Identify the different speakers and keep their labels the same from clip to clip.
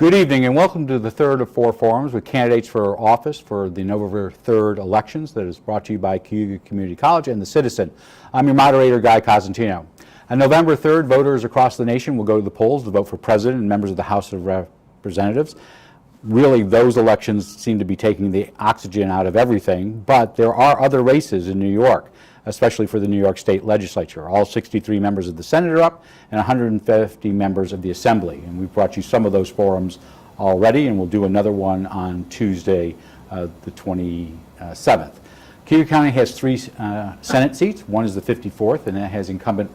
Speaker 1: Good evening and welcome to the third of four forums with candidates for office for the November 3rd elections that is brought to you by Cayuga Community College and the Citizen. I'm your moderator, Guy Cosentino. On November 3rd, voters across the nation will go to the polls to vote for president and members of the House of Representatives. Really, those elections seem to be taking the oxygen out of everything, but there are other races in New York, especially for the New York State Legislature. All 63 members of the Senate are up and 150 members of the Assembly. And we've brought you some of those forums already, and we'll do another one on Tuesday, the 27th. Cayuga County has three Senate seats. One is the 54th, and that has incumbent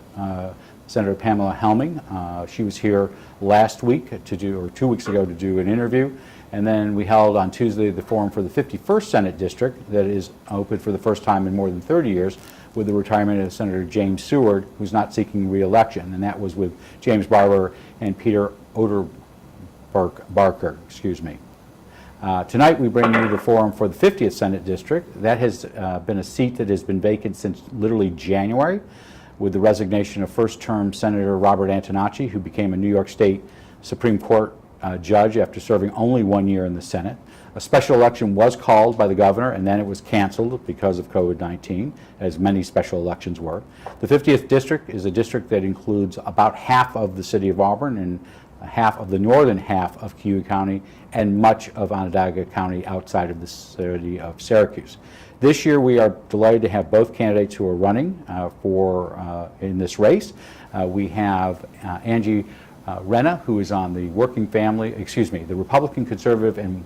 Speaker 1: Senator Pamela Helming. She was here last week or 2 weeks ago to do an interview. And then we held on Tuesday the forum for the 51st Senate District that is open for the first time in more than 30 years with the retirement of Senator James Seward, who's not seeking re-election. And that was with James Barber and Peter Barker. Tonight we bring you the forum for the 50th Senate District. That has been a seat that has been vacant since literally January with the resignation of first-term Senator Robert Antonacci, who became a New York State Supreme Court judge after serving only 1 year in the Senate. A special election was called by the governor, and then it was canceled because of COVID-19, as many special elections were. The 50th district is a district that includes about half of the city of Auburn and half of the northern half of Cayuga County and much of Onondaga County outside of the city of Syracuse. This year we are delighted to have both candidates who are running in this race. We have Angi Renna, who is on the the Republican, Conservative, and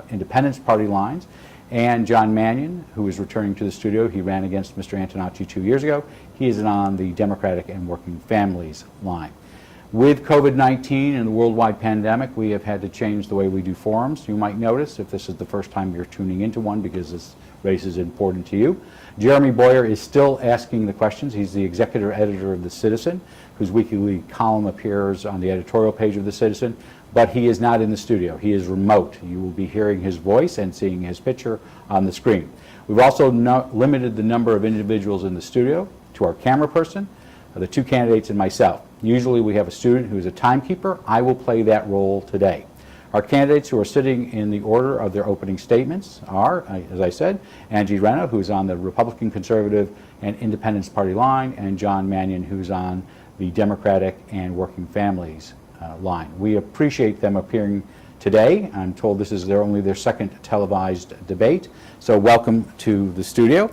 Speaker 1: Independence Party lines, and John Mannion, who is returning to the studio. He ran against Mr. Antonacci 2 years ago. He is on the Democratic and Working Families line. With COVID-19 and the worldwide pandemic, we have had to change the way we do forums. You might notice, if this is the first time you're tuning into one because this race is important to you, Jeremy Boyer is still asking the questions. He's the executive editor of The Citizen, whose weekly column appears on the editorial page of The Citizen, but he is not in the studio. He is remote. You will be hearing his voice and seeing his picture on the screen. We've also limited the number of individuals in the studio to our camera person, the two candidates, and myself. Usually we have a student who is a timekeeper. I will play that role today. Our candidates who are sitting in the order of their opening statements are, as I said, Angi Renna, who's on the Republican, Conservative, and Independence Party line, and John Mannion, who's on the Democratic and Working Families line. We appreciate them appearing today. I'm told this is only their second televised debate, so welcome to the studio.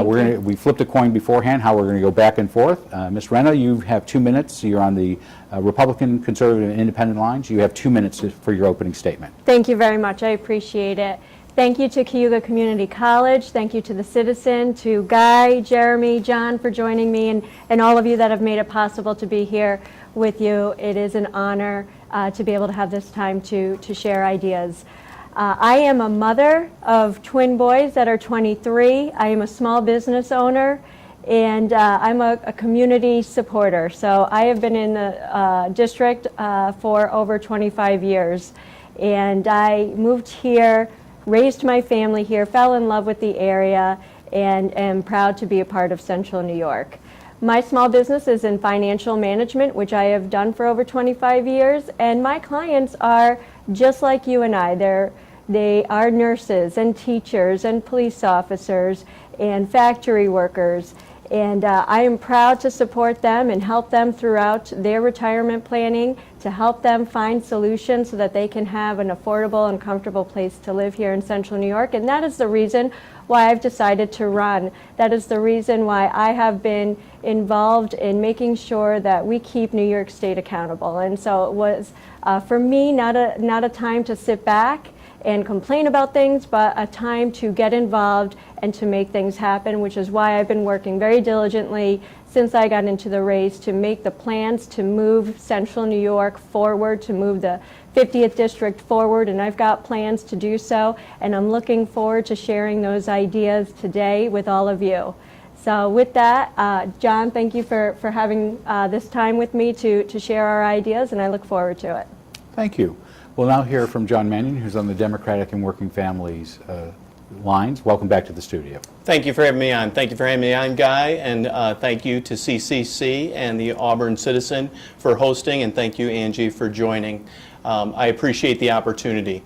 Speaker 1: We flipped a coin beforehand how we're going to go back and forth. Ms. Renna, you have 2 minutes. You're on the Republican, Conservative, and Independent lines. You have 2 minutes for your opening statement.
Speaker 2: Thank you very much. I appreciate it. Thank you to Cayuga Community College. Thank you to The Citizen, to Guy, Jeremy, John for joining me, and all of you that have made it possible to be here with you. It is an honor to be able to have this time to share ideas. I am a mother of twin boys that are 23. I am a small business owner, and I'm a community supporter. So I have been in the district for over 25 years. And I moved here, raised my family here, fell in love with the area, and am proud to be a part of Central New York. My small business is in financial management, which I have done for over 25 years, and my clients are just like you and I. They are nurses and teachers and police officers and factory workers, and I am proud to support them and help them throughout their retirement planning, to help them find solutions so that they can have an affordable and comfortable place to live here in Central New York. And that is the reason why I've decided to run. That is the reason why I have been involved in making sure that we keep New York State accountable. And so it was, for me, not a time to sit back and complain about things, but a time to get involved and to make things happen, which is why I've been working very diligently since I got into the race to make the plans to move Central New York forward, to move the 50th district forward, and I've got plans to do so, and I'm looking forward to sharing those ideas today with all of you. So with that, John, thank you for having this time with me to share our ideas, and I look forward to it.
Speaker 1: Thank you. We'll now hear from John Mannion, who's on the Democratic and Working Families lines. Welcome back to the studio.
Speaker 3: Thank you for having me on. Thank you for having me on, Guy, and thank you to CCC and the Auburn Citizen for hosting, and thank you, Angie, for joining. I appreciate the opportunity.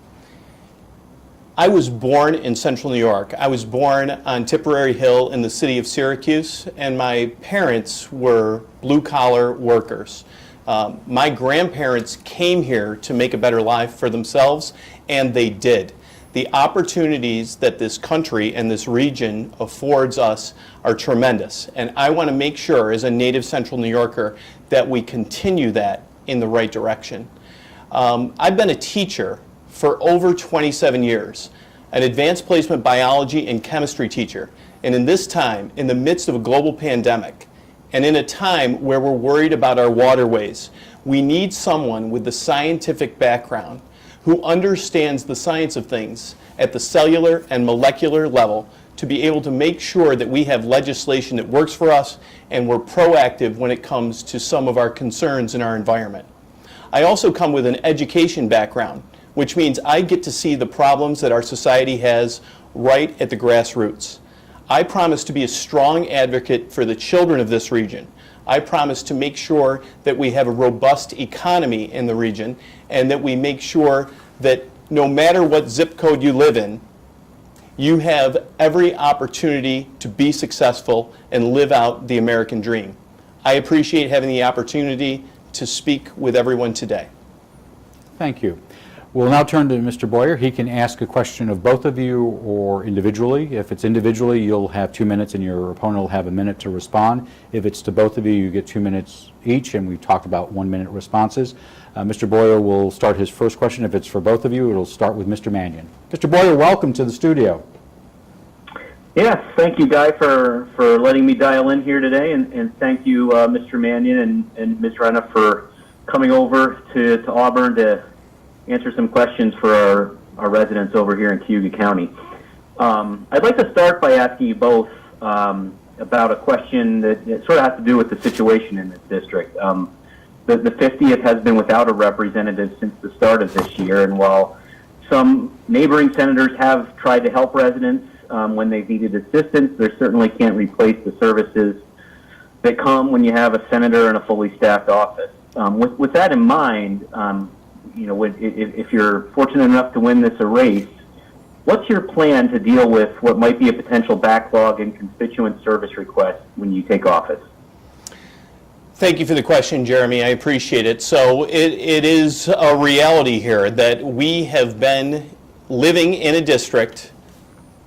Speaker 3: I was born in Central New York. I was born on Tipperary Hill in the city of Syracuse, and my parents were blue-collar workers. My grandparents came here to make a better life for themselves, and they did. The opportunities that this country and this region affords us are tremendous. And I want to make sure, as a native Central New Yorker, that we continue that in the right direction. I've been a teacher for over 27 years, an advanced placement biology and chemistry teacher. And in this time, in the midst of a global pandemic, and in a time where we're worried about our waterways, we need someone with the scientific background who understands the science of things at the cellular and molecular level to be able to make sure that we have legislation that works for us and we're proactive when it comes to some of our concerns in our environment. I also come with an education background, which means I get to see the problems that our society has right at the grassroots. I promise to be a strong advocate for the children of this region. I promise to make sure that we have a robust economy in the region and that we make sure that no matter what zip code you live in, you have every opportunity to be successful and live out the American dream. I appreciate having the opportunity to speak with everyone today.
Speaker 1: Thank you. We'll now turn to Mr. Boyer. He can ask a question of both of you or individually. If it's individually, you'll have 2 minutes and your opponent will have a minute to respond. If it's to both of you, you get 2 minutes each, and we've talked about 1-minute responses. Mr. Boyer will start his first question. If it's for both of you, it'll start with Mr. Mannion. Mr. Boyer, welcome to the studio.
Speaker 4: Yes, thank you, Guy, for letting me dial in here today, and thank you, Mr. Mannion and Ms. Renna, for coming over to Auburn to answer some questions for our residents over here in Cayuga County. I'd like to start by asking you both about a question that sort of has to do with the situation in this district. The 50th has been without a representative since the start of this year, and while some neighboring senators have tried to help residents when they've needed assistance, they certainly can't replace the services that come when you have a senator in a fully staffed office. With that in mind, if you're fortunate enough to win this race, what's your plan to deal with what might be a potential backlog in constituent service requests when you take office?
Speaker 3: Thank you for the question, Jeremy. I appreciate it. So it is a reality here that we have been living in a district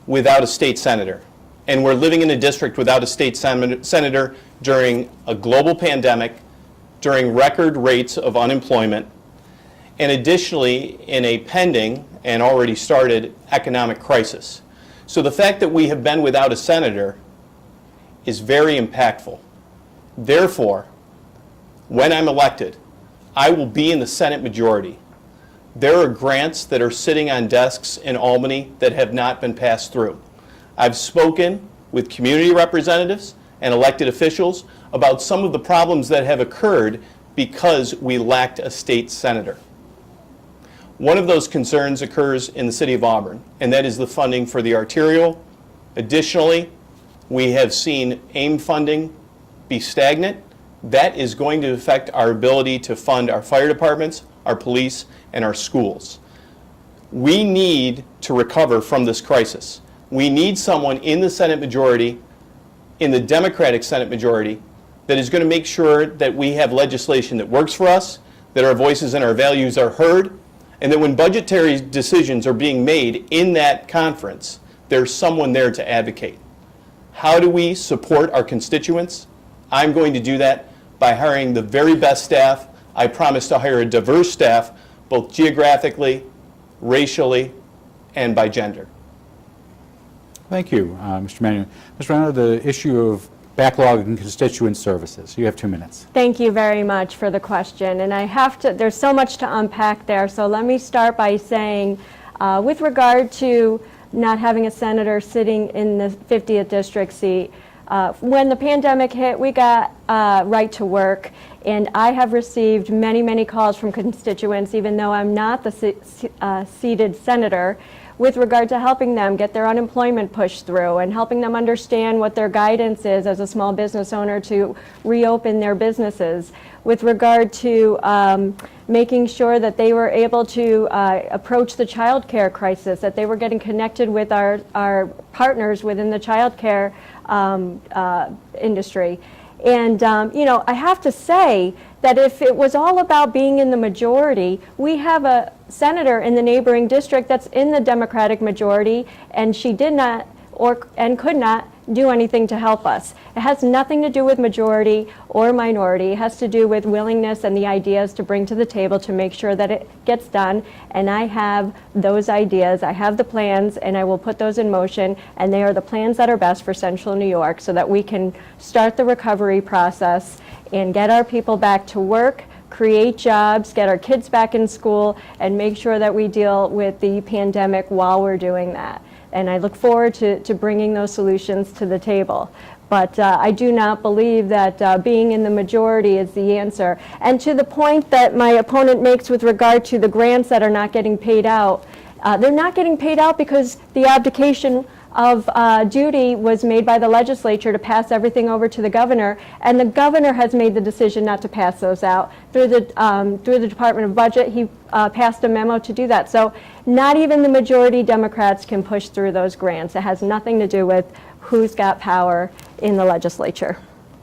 Speaker 3: without a state senator. And we're living in a district without a state senator during a global pandemic, during record rates of unemployment, and additionally in a pending and already started economic crisis. So the fact that we have been without a senator is very impactful. Therefore, when I'm elected, I will be in the Senate majority. There are grants that are sitting on desks in Albany that have not been passed through. I've spoken with community representatives and elected officials about some of the problems that have occurred because we lacked a state senator. One of those concerns occurs in the city of Auburn, and that is the funding for the arterial. Additionally, we have seen AIM funding be stagnant. That is going to affect our ability to fund our fire departments, our police, and our schools. We need to recover from this crisis. We need someone in the Senate majority, in the Democratic Senate majority, that is going to make sure that we have legislation that works for us, that our voices and our values are heard, and that when budgetary decisions are being made in that conference, there's someone there to advocate. How do we support our constituents? I'm going to do that by hiring the very best staff. I promise to hire a diverse staff, both geographically, racially, and by gender.
Speaker 1: Thank you, Mr. Mannion. Mr. Renna, the issue of backlog in constituent services. You have 2 minutes.
Speaker 2: Thank you very much for the question. And there's so much to unpack there. So let me start by saying, with regard to not having a senator sitting in the 50th district seat, when the pandemic hit, we got right to work. And I have received many, many calls from constituents, even though I'm not the seated senator, with regard to helping them get their unemployment pushed through and helping them understand what their guidance is as a small business owner to reopen their businesses, with regard to making sure that they were able to approach the child care crisis, that they were getting connected with our partners within the child care industry. And, I have to say that if it was all about being in the majority, we have a senator in the neighboring district that's in the Democratic majority, and she did not and could not do anything to help us. It has nothing to do with majority or minority. It has to do with willingness and the ideas to bring to the table to make sure that it gets done. And I have those ideas. I have the plans, and I will put those in motion. And they are the plans that are best for Central New York so that we can start the recovery process and get our people back to work, create jobs, get our kids back in school, and make sure that we deal with the pandemic while we're doing that. And I look forward to bringing those solutions to the table. But I do not believe that being in the majority is the answer. And to the point that my opponent makes with regard to the grants that are not getting paid out, they're not getting paid out because the abdication of duty was made by the legislature to pass everything over to the governor, and the governor has made the decision not to pass those out. Through the Department of Budget, he passed a memo to do that. So not even the majority Democrats can push through those grants. It has nothing to do with who's got power in the legislature.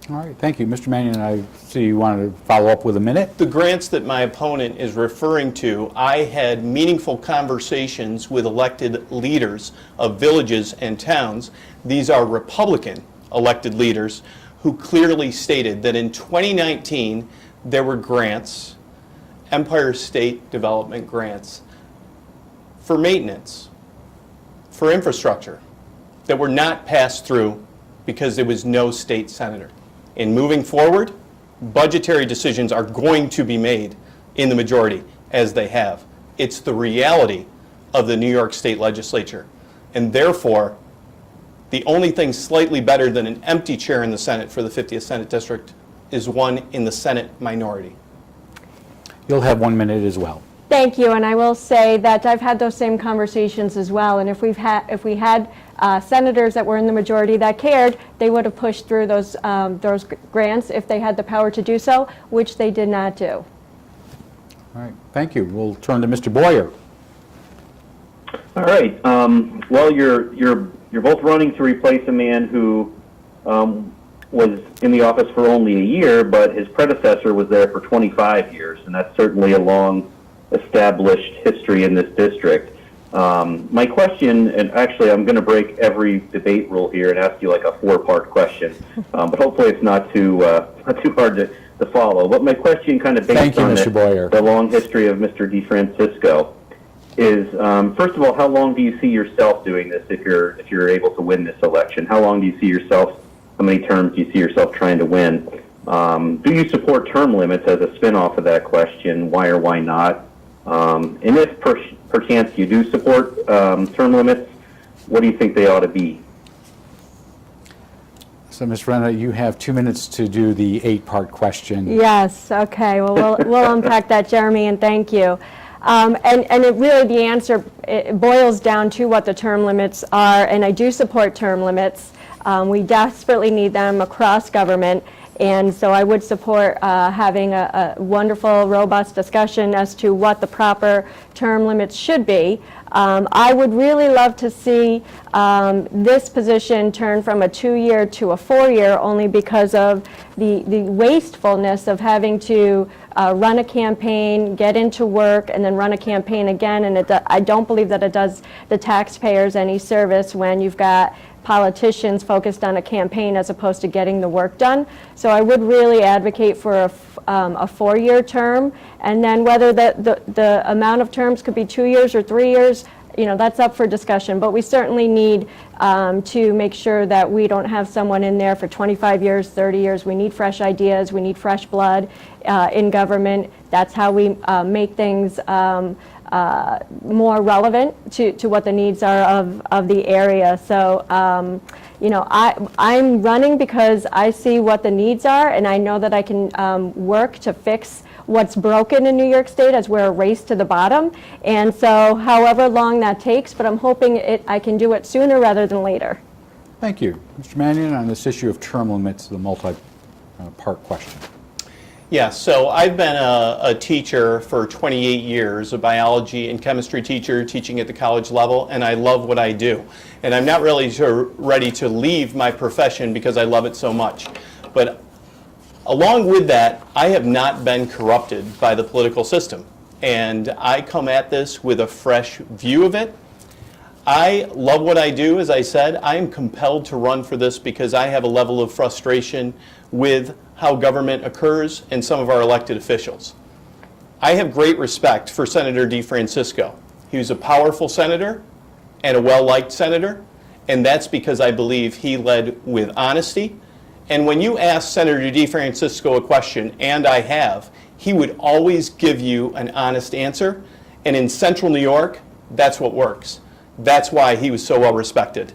Speaker 1: All right, thank you. Mr. Mannion, I see you wanted to follow up with a minute.
Speaker 3: The grants that my opponent is referring to, I had meaningful conversations with elected leaders of villages and towns. These are Republican elected leaders who clearly stated that in 2019 there were grants, Empire State Development grants, for maintenance, for infrastructure, that were not passed through because there was no state senator. And moving forward, budgetary decisions are going to be made in the majority, as they have. It's the reality of the New York State Legislature. And therefore, the only thing slightly better than an empty chair in the Senate for the 50th Senate District is one in the Senate minority.
Speaker 1: You'll have 1 minute as well.
Speaker 2: Thank you, and I will say that I've had those same conversations as well. And if we had senators that were in the majority that cared, they would have pushed through those grants if they had the power to do so, which they did not do.
Speaker 1: All right, thank you. We'll turn to Mr. Boyer.
Speaker 4: All right. Well, you're both running to replace a man who was in the office for only a year, but his predecessor was there for 25 years, and that's certainly a long established history in this district. My question, and actually I'm going to break every debate rule here and ask you like a 4-part question, but hopefully it's not too hard to follow. But my question kind of based on the long history of Mr. DeFrancisco is, first of all, how long do you see yourself doing this if you're able to win this election? How long do you see yourself, how many terms do you see yourself trying to win? Do you support term limits as a spinoff of that question? Why or why not? And if perchance you do support term limits, what do you think they ought to be?
Speaker 1: So, Ms. Renna, you have 2 minutes to do the 8-part question.
Speaker 2: Yes, okay. Well, we'll unpack that, Jeremy, and thank you. And it really, the answer, it boils down to what the term limits are, and I do support term limits. We desperately need them across government. And so I would support having a wonderful, robust discussion as to what the proper term limits should be. I would really love to see this position turn from a 2-year to a 4-year, only because of the wastefulness of having to run a campaign, get into work, and then run a campaign again. And I don't believe that it does the taxpayers any service when you've got politicians focused on a campaign as opposed to getting the work done. So I would really advocate for a 4-year term, and then whether the amount of terms could be 2 years or 3 years, that's up for discussion. But we certainly need to make sure that we don't have someone in there for 25 years, 30 years. We need fresh ideas. We need fresh blood in government. That's how we make things more relevant to what the needs are of the area. So, you know, I'm running because I see what the needs are, and I know that I can work to fix what's broken in New York State as we're a race to the bottom. And so however long that takes, but I'm hoping I can do it sooner rather than later.
Speaker 1: Thank you. Mr. Mannion, on this issue of term limits, the multi-part question.
Speaker 3: Yeah, so I've been a teacher for 28 years, a biology and chemistry teacher teaching at the college level, and I love what I do. And I'm not really ready to leave my profession because I love it so much. But along with that, I have not been corrupted by the political system. And I come at this with a fresh view of it. I love what I do, as I said. I am compelled to run for this because I have a level of frustration with how government occurs and some of our elected officials. I have great respect for Senator DeFrancisco. He was a powerful senator and a well-liked senator, and that's because I believe he led with honesty. And when you ask Senator DeFrancisco a question, and I have, he would always give you an honest answer. And in central New York, that's what works. That's why he was so well respected.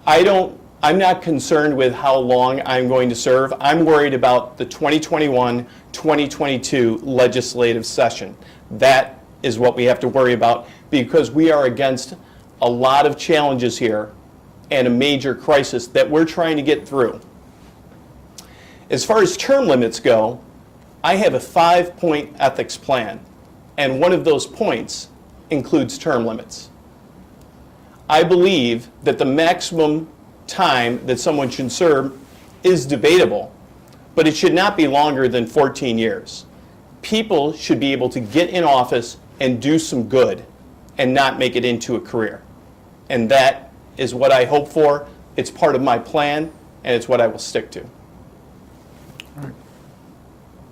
Speaker 3: I'm not concerned with how long I'm going to serve. I'm worried about the 2021-2022 legislative session. That is what we have to worry about because we are against a lot of challenges here and a major crisis that we're trying to get through. As far as term limits go, I have a 5-point ethics plan, and one of those points includes term limits. I believe that the maximum time that someone should serve is debatable, but it should not be longer than 14 years. People should be able to get in office and do some good and not make it into a career. And that is what I hope for. It's part of my plan, and it's what I will stick to.
Speaker 1: All right.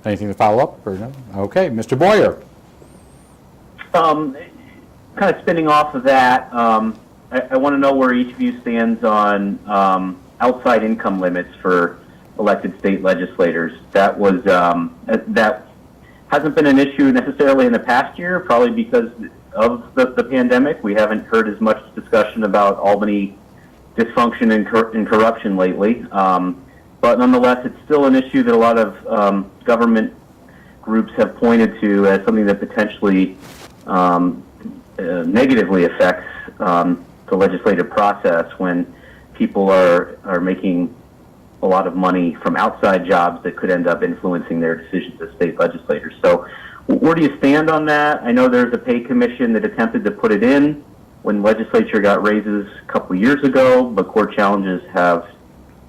Speaker 1: Anything to follow up? Or no? Okay, Mr. Boyer.
Speaker 4: Kind of spinning off of that, I want to know where each of you stands on outside income limits for elected state legislators. That was that hasn't been an issue necessarily in the past year, probably because of the pandemic. We haven't heard as much discussion about Albany dysfunction and corruption lately. But nonetheless, it's still an issue that a lot of government groups have pointed to as something that potentially negatively affects the legislative process when people are making a lot of money from outside jobs that could end up influencing their decisions as state legislators. So where do you stand on that? I know there's a pay commission that attempted to put it in when legislature got raises a couple years ago, but court challenges have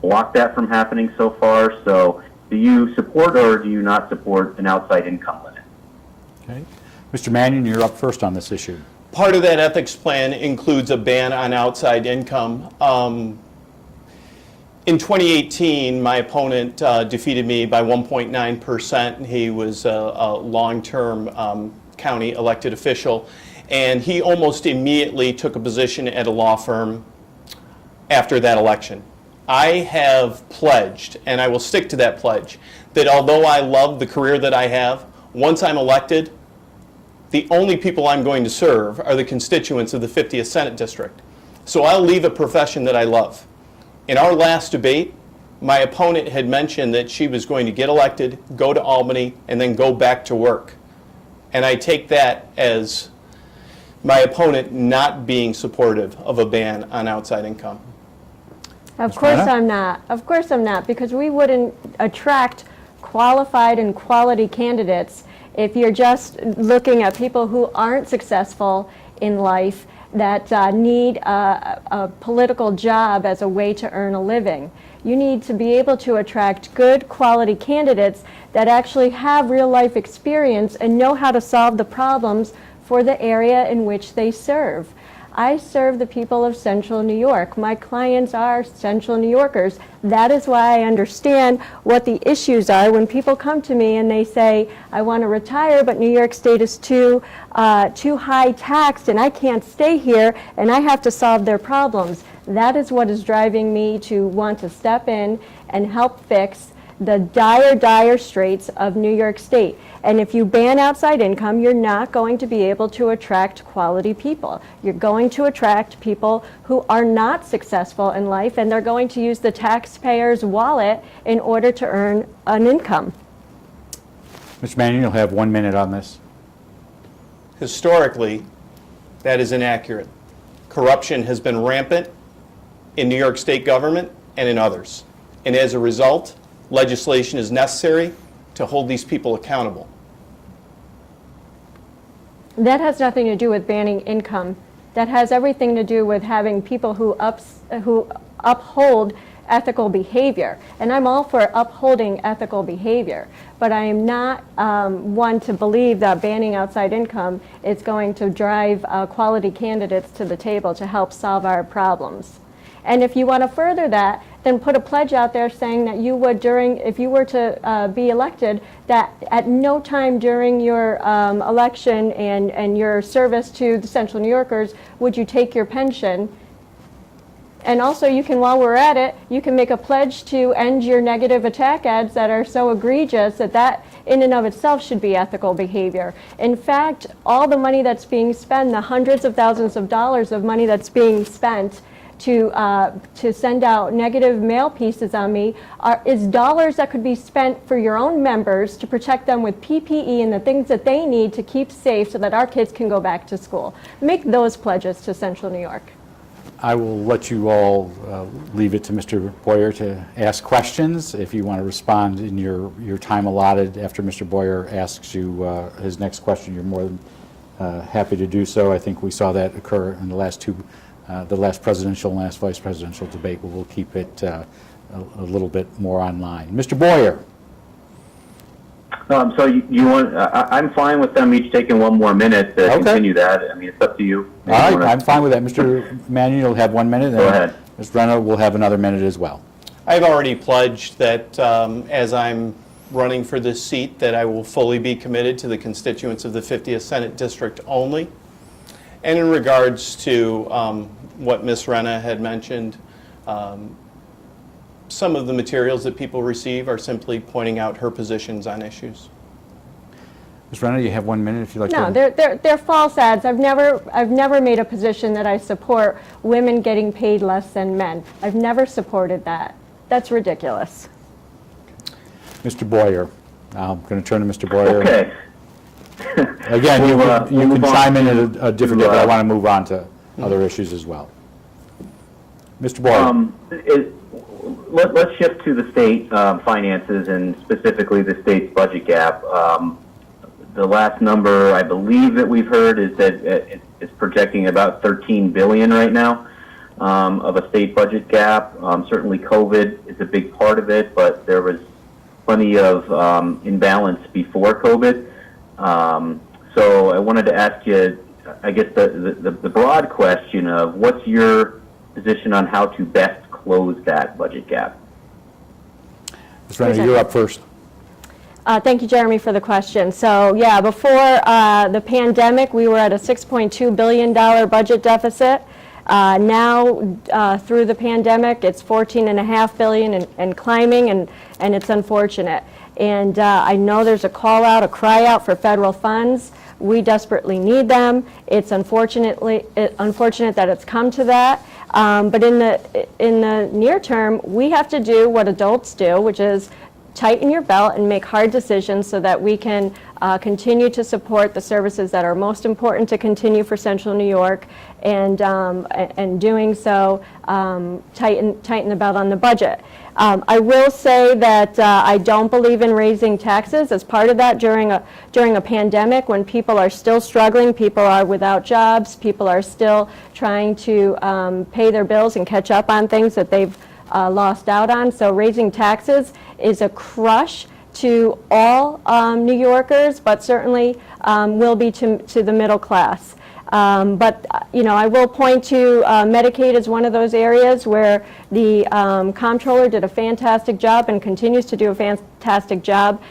Speaker 4: blocked that from happening so far. So do you support or do you not support an outside income limit?
Speaker 1: Okay. Mr. Mannion, you're up first on this issue.
Speaker 3: Part of that ethics plan includes a ban on outside income. In 2018, my opponent defeated me by 1.9%. He was a long-term county elected official, and he almost immediately took a position at a law firm after that election. I have pledged, and I will stick to that pledge, that although I love the career that I have, once I'm elected, the only people I'm going to serve are the constituents of the 50th Senate District. So I'll leave a profession that I love. In our last debate, my opponent had mentioned that she was going to get elected, go to Albany, and then go back to work. And I take that as my opponent not being supportive of a ban on outside income.
Speaker 2: Of course I'm not. Of course I'm not, because we wouldn't attract qualified and quality candidates if you're just looking at people who aren't successful in life that need a political job as a way to earn a living. You need to be able to attract good quality candidates that actually have real life experience and know how to solve the problems for the area in which they serve. I serve the people of Central New York. My clients are Central New Yorkers. That is why I understand what the issues are when people come to me and they say, I want to retire, but New York State is too high taxed and I can't stay here and I have to solve their problems. That is what is driving me to want to step in and help fix the dire straits of New York State. And if you ban outside income, you're not going to be able to attract quality people. You're going to attract people who are not successful in life, and they're going to use the taxpayer's wallet in order to earn an income.
Speaker 1: Mr. Mannion, you'll have 1 minute on this.
Speaker 3: Historically, that is inaccurate. Corruption has been rampant in New York State government and in others. And as a result, legislation is necessary to hold these people accountable.
Speaker 2: That has nothing to do with banning income. That has everything to do with having people who uphold ethical behavior. And I'm all for upholding ethical behavior. But I am not one to believe that banning outside income is going to drive quality candidates to the table to help solve our problems. And if you want to further that, then put a pledge out there saying that you would, if you were to be elected, that at no time during your election and your service to the Central New Yorkers would you take your pension. And also you can, while we're at it, you can make a pledge to end your negative attack ads that are so egregious that in and of itself should be ethical behavior. In fact, all the money that's being spent, the hundreds of thousands of dollars of money that's being spent to send out negative mail pieces on me is dollars that could be spent for your own members to protect them with PPE and the things that they need to keep safe so that our kids can go back to school. Make those pledges to Central New York.
Speaker 1: I will let you all leave it to Mr. Boyer to ask questions. If you want to respond in your time allotted after Mr. Boyer asks you his next question, you're more than happy to do so. I think we saw that occur in the last presidential and last vice presidential debate, but we'll keep it a little bit more online. Mr. Boyer.
Speaker 4: So you want? I'm fine with them each taking 1 more minute to continue that. I mean, it's up to you.
Speaker 1: All right, I'm fine with that. Mr. Mannion, you'll have 1 minute.
Speaker 4: Go ahead.
Speaker 1: Ms. Renna will have another minute as well.
Speaker 3: I've already pledged that as I'm running for this seat, that I will fully be committed to the constituents of the 50th Senate District only. And in regards to what Ms. Renna had mentioned, some of the materials that people receive are simply pointing out her positions on issues.
Speaker 1: Ms. Renna, you have 1 minute if you'd like
Speaker 2: No,
Speaker 1: to.
Speaker 2: they're false ads. I've never made a position that I support women getting paid less than men. I've never supported that. That's ridiculous.
Speaker 1: Mr. Boyer. I'm going to turn to Mr. Boyer.
Speaker 4: Okay.
Speaker 1: Again, you can
Speaker 4: move on
Speaker 1: chime in at a different day, but I want to move on to
Speaker 3: Mm-hmm.
Speaker 1: other issues as well. Mr. Boyer.
Speaker 4: Let's shift to the state finances and specifically the state's budget gap. The last number I believe that we've heard is that it's projecting about $13 billion right now of a state budget gap. Certainly COVID is a big part of it, but there was plenty of imbalance before COVID. So I wanted to ask you, I guess the broad question of what's your position on how to best close that budget gap?
Speaker 1: Ms. Renna, you're up first.
Speaker 2: Thank you, Jeremy, for the question. So, yeah, before the pandemic, we were at a $6.2 billion budget deficit. Now, through the pandemic, it's $14.5 billion and climbing, and it's unfortunate. And I know there's a call out, a cry out for federal funds. We desperately need them. It's unfortunate that it's come to that. But in the near term, we have to do what adults do, which is tighten your belt and make hard decisions so that we can continue to support the services that are most important to continue for Central New York, and doing so, tighten the belt on the budget. I will say that I don't believe in raising taxes as part of that during a pandemic when people are still struggling, people are without jobs, people are still trying to pay their bills and catch up on things that they've lost out on. So raising taxes is a crush to all New Yorkers, but certainly will be to the middle class. But I will point to Medicaid as one of those areas where the comptroller did a fantastic job and continues to do a fantastic job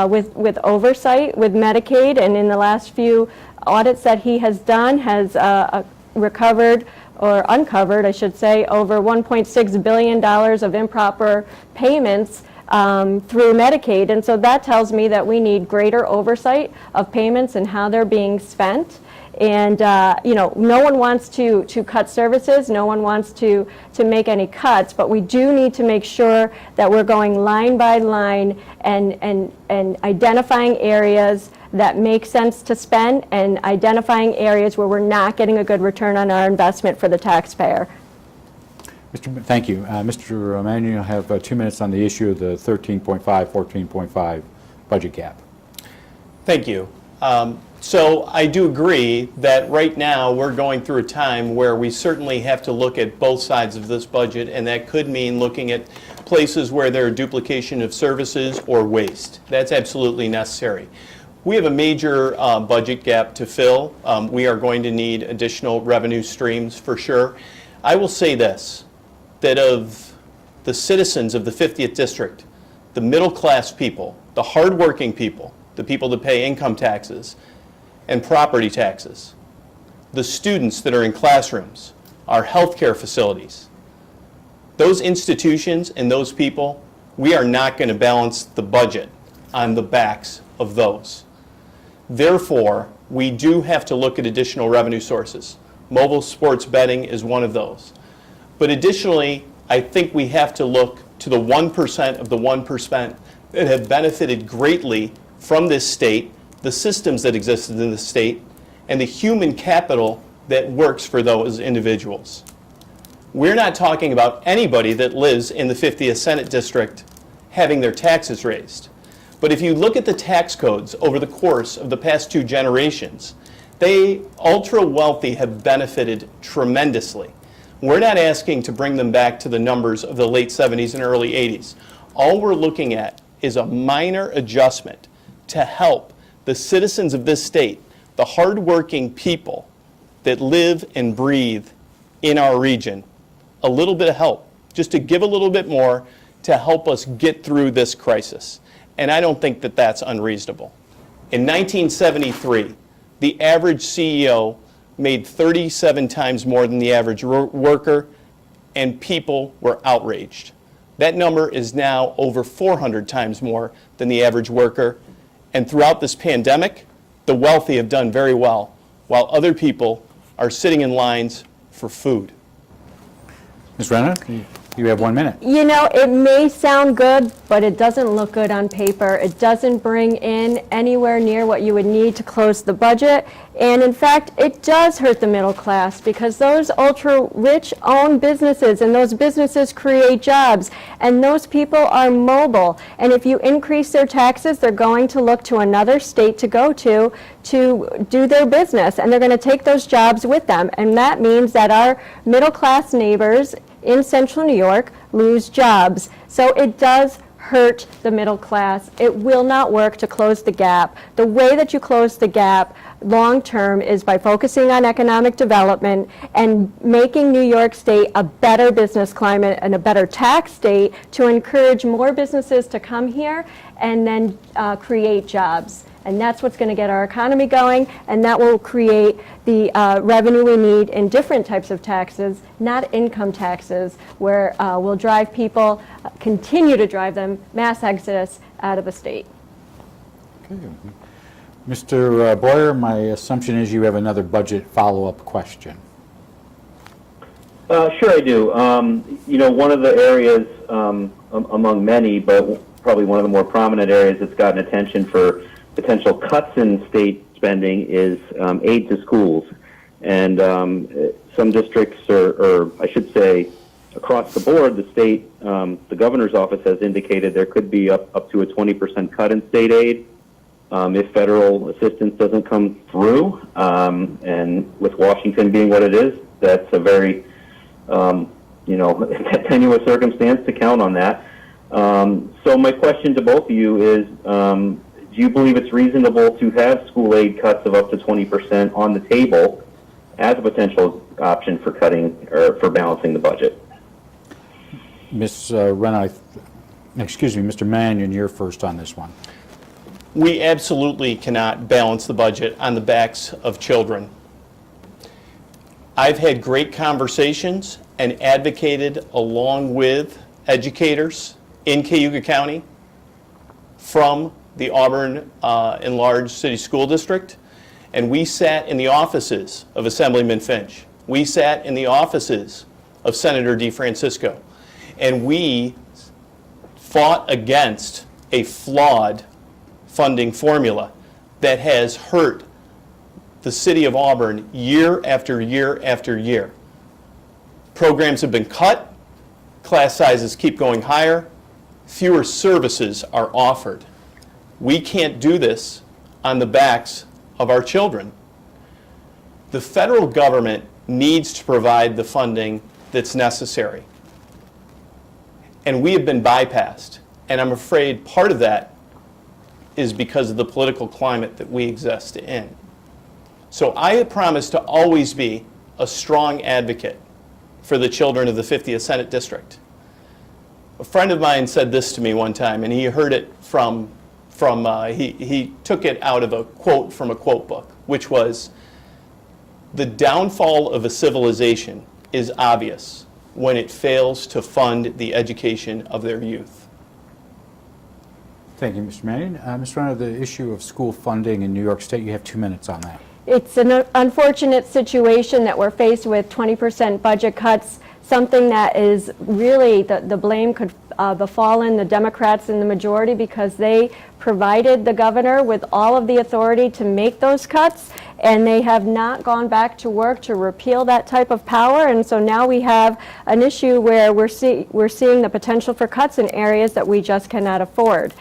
Speaker 2: with oversight with Medicaid, and in the last few audits that he has done has recovered, or uncovered, I should say, over $1.6 billion of improper payments through Medicaid. And so that tells me that we need greater oversight of payments and how they're being spent. And, no one wants to cut services, no one wants to make any cuts, but we do need to make sure that we're going line by line and identifying areas that make sense to spend and identifying areas where we're not getting a good return on our investment for the taxpayer.
Speaker 1: Thank you. Mr. Mannion, you'll have 2 minutes on the issue of the 13.5, 14.5 budget gap.
Speaker 3: Thank you. So I do agree that right now we're going through a time where we certainly have to look at both sides of this budget, and that could mean looking at places where there are duplication of services or waste. That's absolutely necessary. We have a major budget gap to fill. We are going to need additional revenue streams for sure. I will say this, that of the citizens of the 50th District, the middle class people, the hardworking people, the people that pay income taxes and property taxes, the students that are in classrooms, our healthcare facilities, those institutions and those people, we are not going to balance the budget on the backs of those. Therefore, we do have to look at additional revenue sources. Mobile sports betting is one of those. But additionally, I think we have to look to the 1% of the 1% that have benefited greatly from this state, the systems that existed in the state, and the human capital that works for those individuals. We're not talking about anybody that lives in the 50th Senate District having their taxes raised. But if you look at the tax codes over the course of the past 2 generations, they, ultra wealthy, have benefited tremendously. We're not asking to bring them back to the numbers of the late 70s and early 80s. All we're looking at is a minor adjustment to help the citizens of this state, the hardworking people that live and breathe in our region, a little bit of help, just to give a little bit more to help us get through this crisis. And I don't think that that's unreasonable. In 1973, the average CEO made 37 times more than the average worker, and people were outraged. That number is now over 400 times more than the average worker. And throughout this pandemic, the wealthy have done very well, while other people are sitting in lines for food.
Speaker 1: Ms. Renna, you have 1 minute.
Speaker 2: It may sound good, but it doesn't look good on paper. It doesn't bring in anywhere near what you would need to close the budget. And in fact, it does hurt the middle class because those ultra-rich own businesses, and those businesses create jobs, and those people are mobile. And if you increase their taxes, they're going to look to another state to go to do their business, and they're going to take those jobs with them. And that means that our middle-class neighbors in central New York lose jobs. So it does hurt the middle class. It will not work to close the gap. The way that you close the gap long term is by focusing on economic development and making New York State a better business climate and a better tax state to encourage more businesses to come here and then create jobs. And that's what's going to get our economy going, and that will create the revenue we need in different types of taxes, not income taxes, where we'll drive people, continue to drive them, mass exodus out of the state.
Speaker 1: Okay. Mr. Boyer, my assumption is you have another budget follow-up question.
Speaker 4: Sure, I do. One of the areas among many, but probably one of the more prominent areas that's gotten attention for potential cuts in state spending is aid to schools. And some districts, or I should say across the board, the state, the governor's office has indicated there could be up to a 20% cut in state aid if federal assistance doesn't come through. And with Washington being what it is, that's a very, tenuous circumstance to count on that. So my question to both of you is, do you believe it's reasonable to have school aid cuts of up to 20% on the table as a potential option for cutting or for balancing the budget?
Speaker 1: Ms. Renna, Mr. Mannion, you're first on this one.
Speaker 3: We absolutely cannot balance the budget on the backs of children. I've had great conversations and advocated along with educators in Cayuga County from the Auburn Enlarged City School District, and we sat in the offices of Assemblyman Finch. We sat in the offices of Senator DeFrancisco, and we fought against a flawed funding formula that has hurt the city of Auburn year after year after year. Programs have been cut, class sizes keep going higher, fewer services are offered. We can't do this on the backs of our children. The federal government needs to provide the funding that's necessary. And we have been bypassed. And I'm afraid part of that is because of the political climate that we exist in. So I have promised to always be a strong advocate for the children of the 50th Senate District. A friend of mine said this to me one time, and he heard it he took it out of a quote from a quote book, which was, "The downfall of a civilization is obvious when it fails to fund the education of their youth."
Speaker 1: Thank you, Mr. Mannion. Mr. Renna, the issue of school funding in New York State, you have 2 minutes on that.
Speaker 2: It's an unfortunate situation that we're faced with 20% budget cuts, something that is really, the blame could befall in the Democrats in the majority because they provided the governor with all of the authority to make those cuts, and they have not gone back to work to repeal that type of power. And so now we have an issue where we're seeing the potential for cuts in areas that we just cannot afford.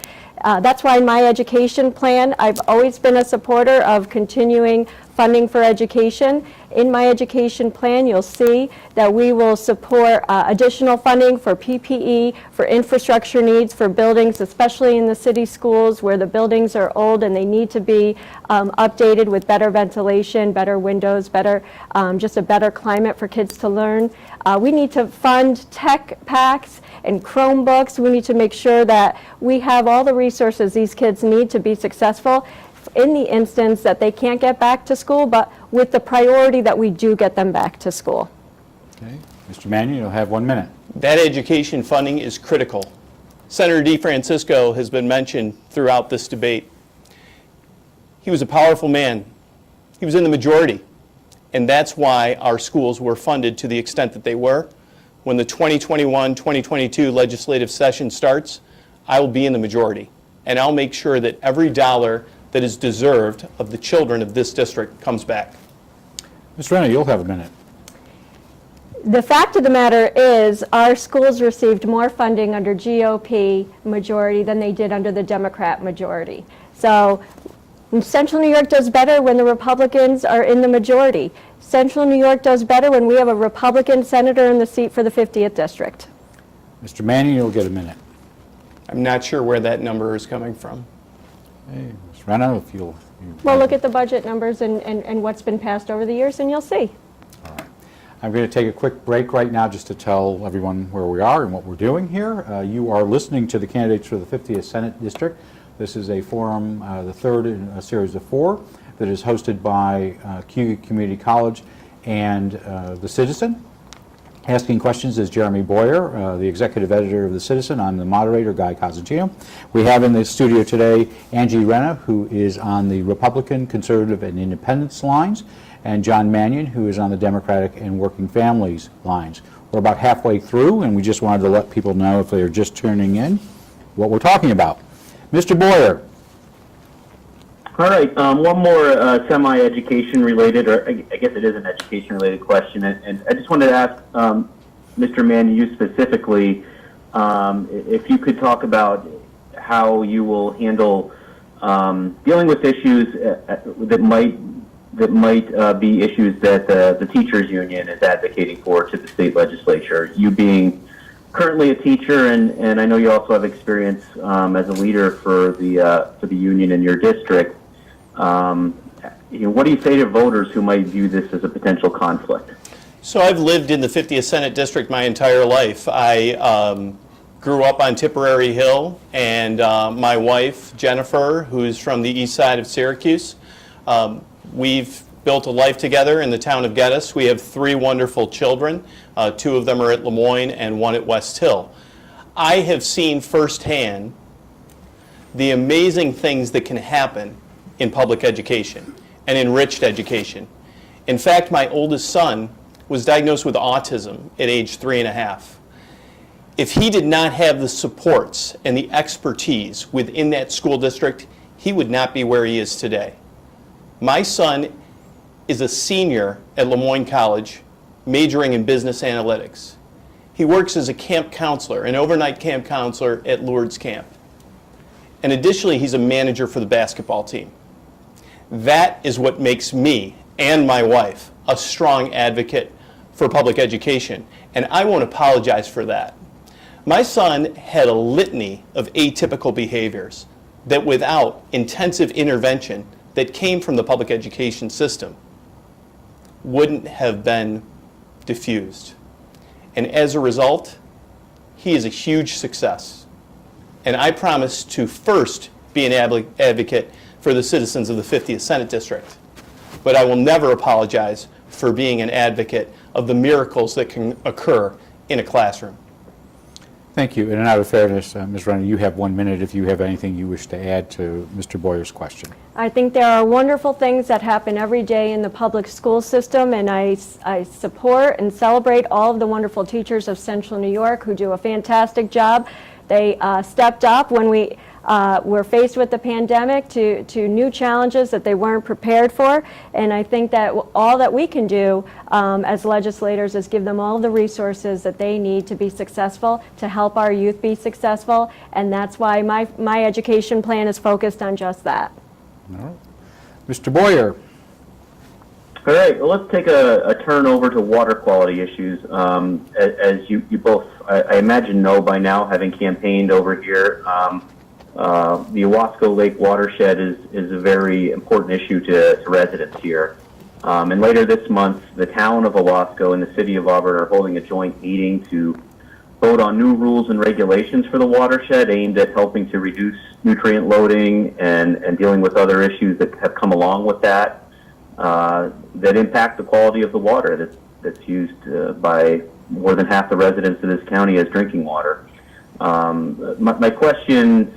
Speaker 2: That's why in my education plan, I've always been a supporter of continuing funding for education. In my education plan, you'll see that we will support additional funding for PPE, for infrastructure needs, for buildings, especially in the city schools where the buildings are old and they need to be updated with better ventilation, better windows, better, just a better climate for kids to learn. We need to fund tech packs and Chromebooks. We need to make sure that we have all the resources these kids need to be successful in the instance that they can't get back to school, but with the priority that we do get them back to school.
Speaker 1: Okay. Mr. Mannion, you'll have 1 minute.
Speaker 3: That education funding is critical. Senator DeFrancisco has been mentioned throughout this debate. He was a powerful man. He was in the majority. And that's why our schools were funded to the extent that they were. When the 2021-2022 legislative session starts, I will be in the majority. And I'll make sure that every dollar that is deserved of the children of this district comes back.
Speaker 1: Mr. Renna, you'll have a minute.
Speaker 2: The fact of the matter is our schools received more funding under GOP majority than they did under the Democrat majority. So Central New York does better when the Republicans are in the majority. Central New York does better when we have a Republican senator in the seat for the 50th district.
Speaker 1: Mr. Mannion, you'll get a minute.
Speaker 3: I'm not sure where that number is coming from.
Speaker 1: Hey, Ms. Renna, if you'll...
Speaker 2: Well, look at the budget numbers and what's been passed over the years, and you'll see.
Speaker 1: All right. I'm going to take a quick break right now just to tell everyone where we are and what we're doing here. You are listening to the candidates for the 50th Senate District. This is a forum, the third in a series of 4, that is hosted by Cayuga Community College and The Citizen. Asking questions is Jeremy Boyer, the executive editor of The Citizen. I'm the moderator, Guy Cosentino. We have in the studio today Angi Renna, who is on the Republican, Conservative, and Independence lines, and John Mannion, who is on the Democratic and Working Families lines. We're about halfway through, and we just wanted to let people know, if they're just tuning in, what we're talking about. Mr. Boyer.
Speaker 4: All right, one more semi-education related, or I guess it is an education related question, and I just wanted to ask Mr. Mannion, you specifically, if you could talk about how you will handle dealing with issues that might be issues that the teachers union is advocating for to the state legislature. You being currently a teacher, and I know you also have experience as a leader for the union in your district. What do you say to voters who might view this as a potential conflict?
Speaker 3: So I've lived in the 50th Senate District my entire life. I grew up on Tipperary Hill, and my wife, Jennifer, who's from the east side of Syracuse, we've built a life together in the town of Geddes. We have 3 wonderful children. 2 of them are at Lemoyne and 1 at West Hill. I have seen firsthand the amazing things that can happen in public education and enriched education. In fact, my oldest son was diagnosed with autism at age 3.5. If he did not have the supports and the expertise within that school district, he would not be where he is today. My son is a senior at Lemoyne College, majoring in business analytics. He works as a camp counselor, an overnight camp counselor at Lourdes Camp. And additionally, he's a manager for the basketball team. That is what makes me and my wife a strong advocate for public education, and I won't apologize for that. My son had a litany of atypical behaviors that without intensive intervention that came from the public education system wouldn't have been diffused. And as a result, he is a huge success. And I promise to first be an advocate for the citizens of the 50th Senate District. But I will never apologize for being an advocate of the miracles that can occur in a classroom.
Speaker 1: Thank you. And out of fairness, Ms. Renna, you have 1 minute if you have anything you wish to add to Mr. Boyer's question.
Speaker 2: I think there are wonderful things that happen every day in the public school system, and I support and celebrate all of the wonderful teachers of Central New York who do a fantastic job. They stepped up when we were faced with the pandemic to new challenges that they weren't prepared for, and I think that all that we can do as legislators is give them all the resources that they need to be successful, to help our youth be successful, and that's why my education plan is focused on just that.
Speaker 1: All right. Mr. Boyer.
Speaker 4: All right, well, let's take a turn over to water quality issues. As you both, I imagine, know by now, having campaigned over here, the Owasco Lake watershed is a very important issue to residents here. And later this month, the town of Owasco and the city of Auburn are holding a joint meeting to vote on new rules and regulations for the watershed aimed at helping to reduce nutrient loading and dealing with other issues that have come along with that. That impact the quality of the water that's used by more than half the residents of this county as drinking water. My question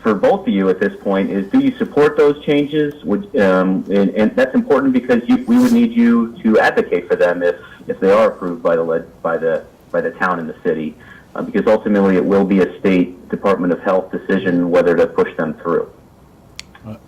Speaker 4: for both of you at this point is: do you support those changes? And that's important because we would need you to advocate for them if they are approved by the town and the city, because ultimately it will be a state Department of Health decision whether to push them through.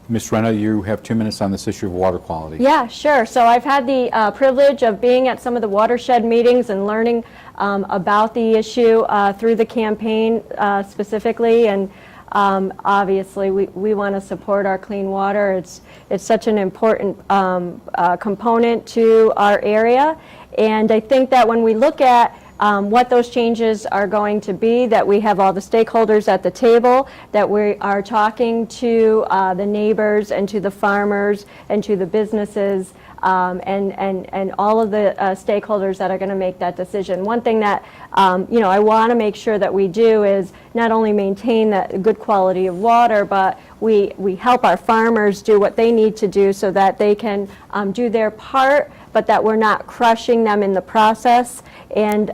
Speaker 1: Ms. Renna, you have 2 minutes on this issue of water quality.
Speaker 2: Yeah, sure. So I've had the privilege of being at some of the watershed meetings and learning about the issue through the campaign specifically, and obviously we want to support our clean water. It's such an important component to our area, and I think that when we look at what those changes are going to be, that we have all the stakeholders at the table, that we are talking to the neighbors and to the farmers and to the businesses and all of the stakeholders that are going to make that decision. One thing that I want to make sure that we do is not only maintain that good quality of water, but we help our farmers do what they need to do so that they can do their part, but that we're not crushing them in the process, and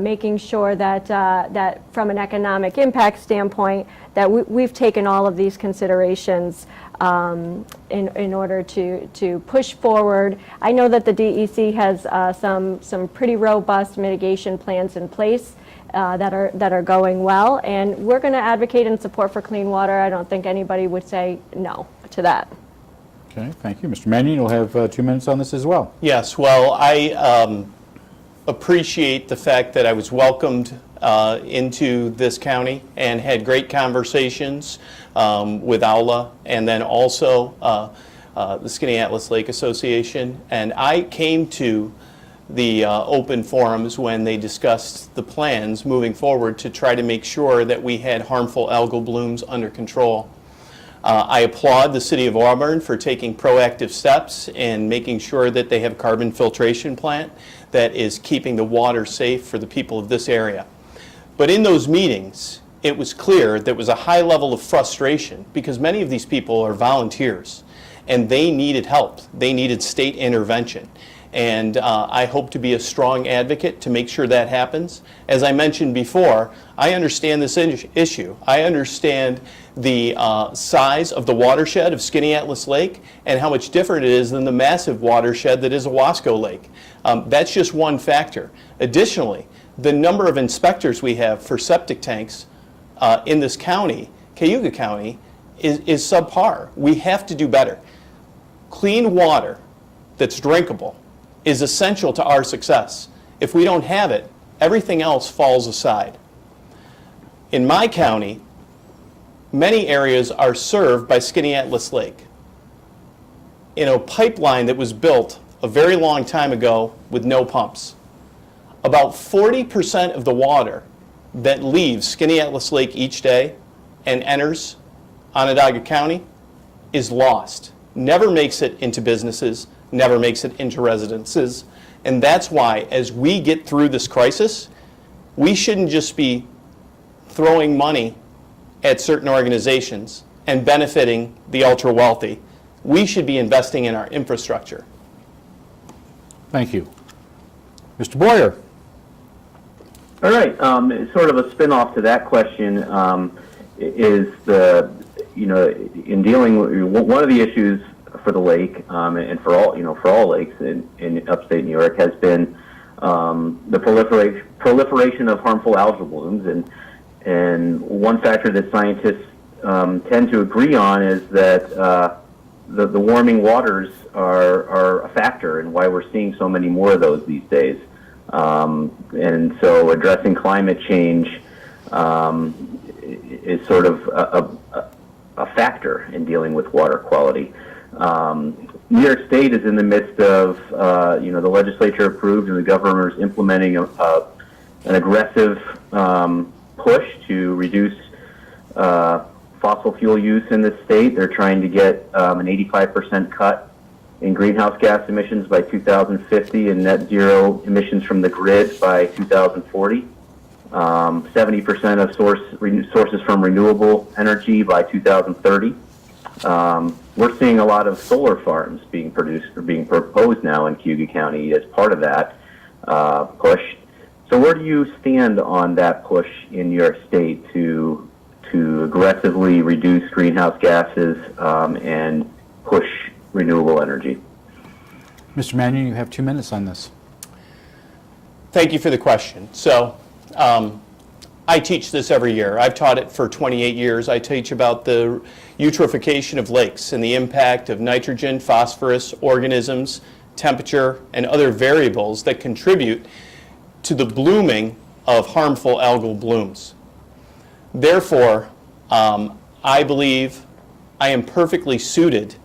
Speaker 2: making sure that that from an economic impact standpoint, that we've taken all of these considerations in order to push forward. I know that the DEC has some pretty robust mitigation plans in place that are going well, and we're going to advocate and support for clean water. I don't think anybody would say no to that.
Speaker 1: Okay, thank you. Mr. Mannion, you'll have 2 minutes on this as well.
Speaker 3: Yes, well, I appreciate the fact that I was welcomed into this county and had great conversations with Aula, and then also the Skinny Atlas Lake Association. And I came to the open forums when they discussed the plans moving forward to try to make sure that we had harmful algal blooms under control. I applaud the City of Auburn for taking proactive steps in making sure that they have a carbon filtration plant that is keeping the water safe for the people of this area. But in those meetings, it was clear there was a high level of frustration because many of these people are volunteers and they needed help. They needed state intervention. And I hope to be a strong advocate to make sure that happens. As I mentioned before, I understand this issue. I understand the size of the watershed of Skinny Atlas Lake and how much different it is than the massive watershed that is Owasco Lake. That's just one factor. Additionally, the number of inspectors we have for septic tanks in this county, Cayuga County, is subpar. We have to do better. Clean water that's drinkable is essential to our success. If we don't have it, everything else falls aside. In my county, many areas are served by Skinny Atlas Lake in a pipeline that was built a very long time ago with no pumps. About 40% of the water that leaves Skinny Atlas Lake each day and enters Onondaga County is lost. Never makes it into businesses, never makes it into residences. And that's why, as we get through this crisis, we shouldn't just be throwing money at certain organizations and benefiting the ultra wealthy. We should be investing in our infrastructure.
Speaker 1: Thank you. Mr. Boyer.
Speaker 4: All right. Sort of a spin-off to that question is in dealing with one of the issues for the lake and for all lakes in upstate New York has been the proliferation of harmful algal blooms, and one factor that scientists tend to agree on is that the warming waters are a factor in why we're seeing so many more of those these days. And so addressing climate change is sort of a factor in dealing with water quality. New York State is in the midst of, the legislature approved and the governor is implementing an aggressive push to reduce fossil fuel use in the state. They're trying to get an 85% cut in greenhouse gas emissions by 2050 and net zero emissions from the grid by 2040. 70% of sources from renewable energy by 2030. We're seeing a lot of solar farms being proposed now in Cayuga County as part of that push. So where do you stand on that push in New York State to aggressively reduce greenhouse gases and push renewable energy?
Speaker 1: Mr. Mannion, you have 2 minutes on this.
Speaker 3: Thank you for the question. So I teach this every year. I've taught it for 28 years. I teach about the eutrophication of lakes and the impact of nitrogen, phosphorus, organisms, temperature, and other variables that contribute to the blooming of harmful algal blooms. Therefore, I believe I am perfectly suited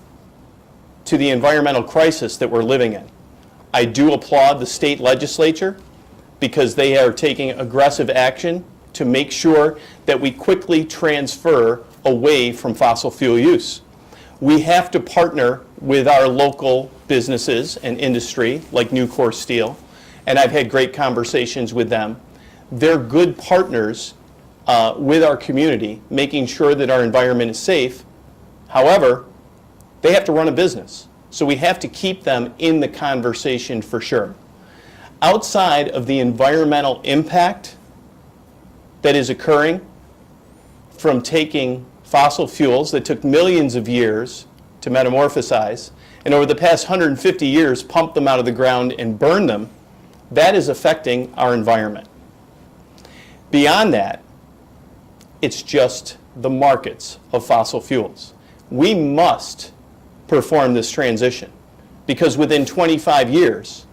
Speaker 3: to the environmental crisis that we're living in. I do applaud the state legislature because they are taking aggressive action to make sure that we quickly transfer away from fossil fuel use. We have to partner with our local businesses and industry like Nucor Steel, and I've had great conversations with them. They're good partners with our community, making sure that our environment is safe. However, they have to run a business, so we have to keep them in the conversation for sure. Outside of the environmental impact that is occurring from taking fossil fuels that took millions of years to metamorphosize, and over the past 150 years pump them out of the ground and burn them, that is affecting our environment. Beyond that, it's just the markets of fossil fuels. We must perform this transition because within 25 years,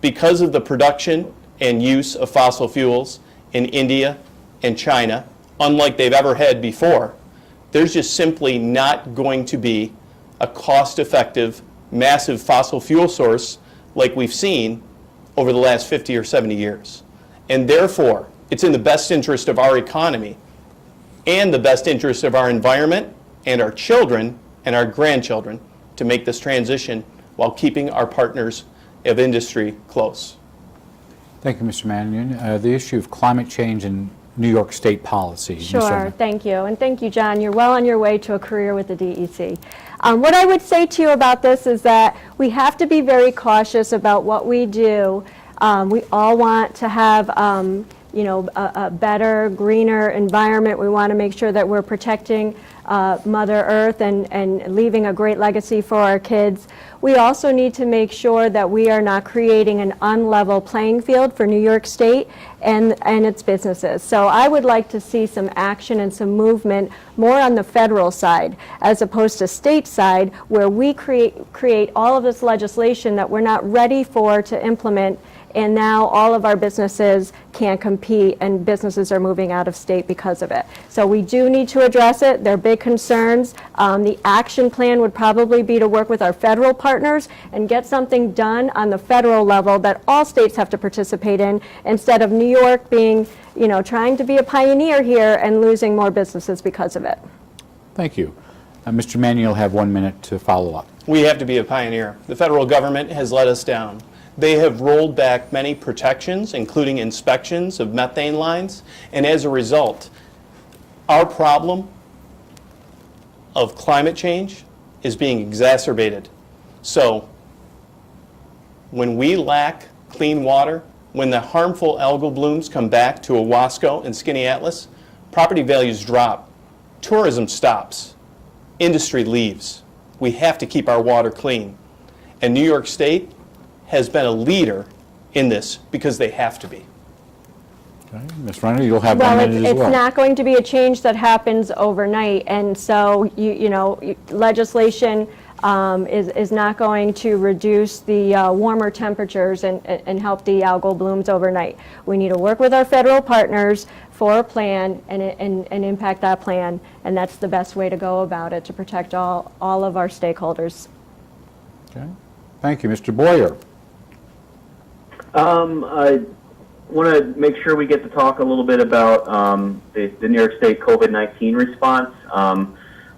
Speaker 3: because of the production and use of fossil fuels in India and China, unlike they've ever had before, there's just simply not going to be a cost-effective, massive fossil fuel source like we've seen over the last 50 or 70 years. And therefore, it's in the best interest of our economy and the best interest of our environment and our children and our grandchildren to make this transition while keeping our partners of industry close.
Speaker 1: Thank you, Mr. Mannion. The issue of climate change and New York State policy. Ms.
Speaker 2: Sure,
Speaker 1: Renna.
Speaker 2: thank you. And thank you, John. You're well on your way to a career with the DEC. What I would say to you about this is that we have to be very cautious about what we do. We all want to have a better, greener environment. We want to make sure that we're protecting Mother Earth and leaving a great legacy for our kids. We also need to make sure that we are not creating an unlevel playing field for New York State and its businesses. So I would like to see some action and some movement more on the federal side as opposed to state side, where we create all of this legislation that we're not ready for to implement, and now all of our businesses can't compete and businesses are moving out of state because of it. So we do need to address it. They're big concerns. The action plan would probably be to work with our federal partners and get something done on the federal level that all states have to participate in, instead of New York being, trying to be a pioneer here and losing more businesses because of it.
Speaker 1: Thank you. Mr. Mannion, you'll have 1 minute to follow up.
Speaker 3: We have to be a pioneer. The federal government has let us down. They have rolled back many protections, including inspections of methane lines, and as a result, our problem of climate change is being exacerbated. So, when we lack clean water, when the harmful algal blooms come back to Owasco and Skaneateles, property values drop, tourism stops, industry leaves. We have to keep our water clean. And New York State has been a leader in this because they have to be.
Speaker 1: Okay. Ms. Renna, you'll have 1
Speaker 2: Well,
Speaker 1: minute as
Speaker 2: it's
Speaker 1: well.
Speaker 2: not going to be a change that happens overnight, and so legislation is not going to reduce the warmer temperatures and help the algal blooms overnight. We need to work with our federal partners for a plan and impact that plan, and that's the best way to go about it to protect all of our stakeholders.
Speaker 1: Okay. Thank you. Mr. Boyer.
Speaker 4: I want to make sure we get to talk a little bit about the New York State COVID-19 response.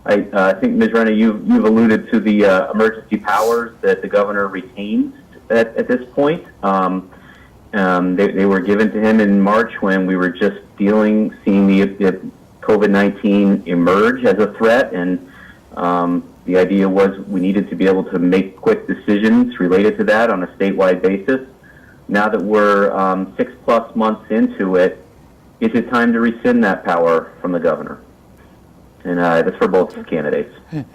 Speaker 4: I think, Ms. Renna, you've alluded to the emergency powers that the governor retains at this point. They were given to him in March when we were just seeing the COVID-19 emerge as a threat, and the idea was we needed to be able to make quick decisions related to that on a statewide basis. Now that we're 6+ months into it, is it time to rescind that power from the governor? And that's for both candidates.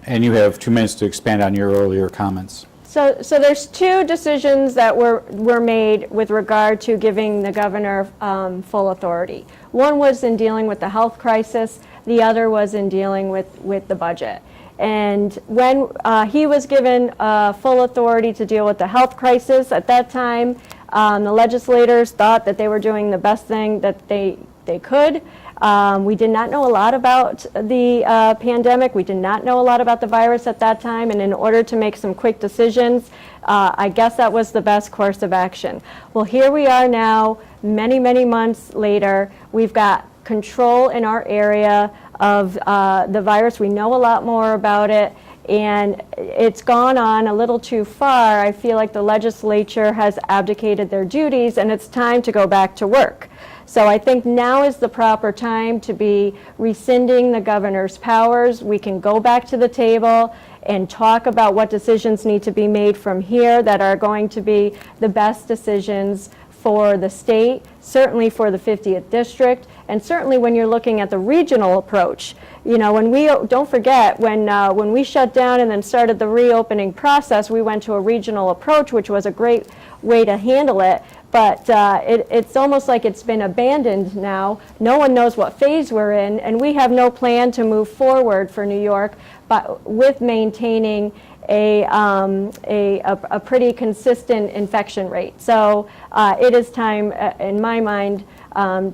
Speaker 1: And you have 2 minutes to expand on your earlier comments.
Speaker 2: So there's two decisions that were made with regard to giving the governor full authority. One was in dealing with the health crisis. The other was in dealing with the budget. And when he was given full authority to deal with the health crisis, at that time, the legislators thought that they were doing the best thing that they could. We did not know a lot about the pandemic. We did not know a lot about the virus at that time. And in order to make some quick decisions, I guess that was the best course of action. Well, here we are now, many, many months later. We've got control in our area of the virus. We know a lot more about it. And it's gone on a little too far. I feel like the legislature has abdicated their duties, and it's time to go back to work. So I think now is the proper time to be rescinding the governor's powers. We can go back to the table and talk about what decisions need to be made from here that are going to be the best decisions for the state, certainly for the 50th district, and certainly when you're looking at the regional approach. When don't forget, when we shut down and then started the reopening process, we went to a regional approach, which was a great way to handle it. But it's almost like it's been abandoned now. No one knows what phase we're in, and we have no plan to move forward for New York, but with maintaining a pretty consistent infection rate. So it is time, in my mind,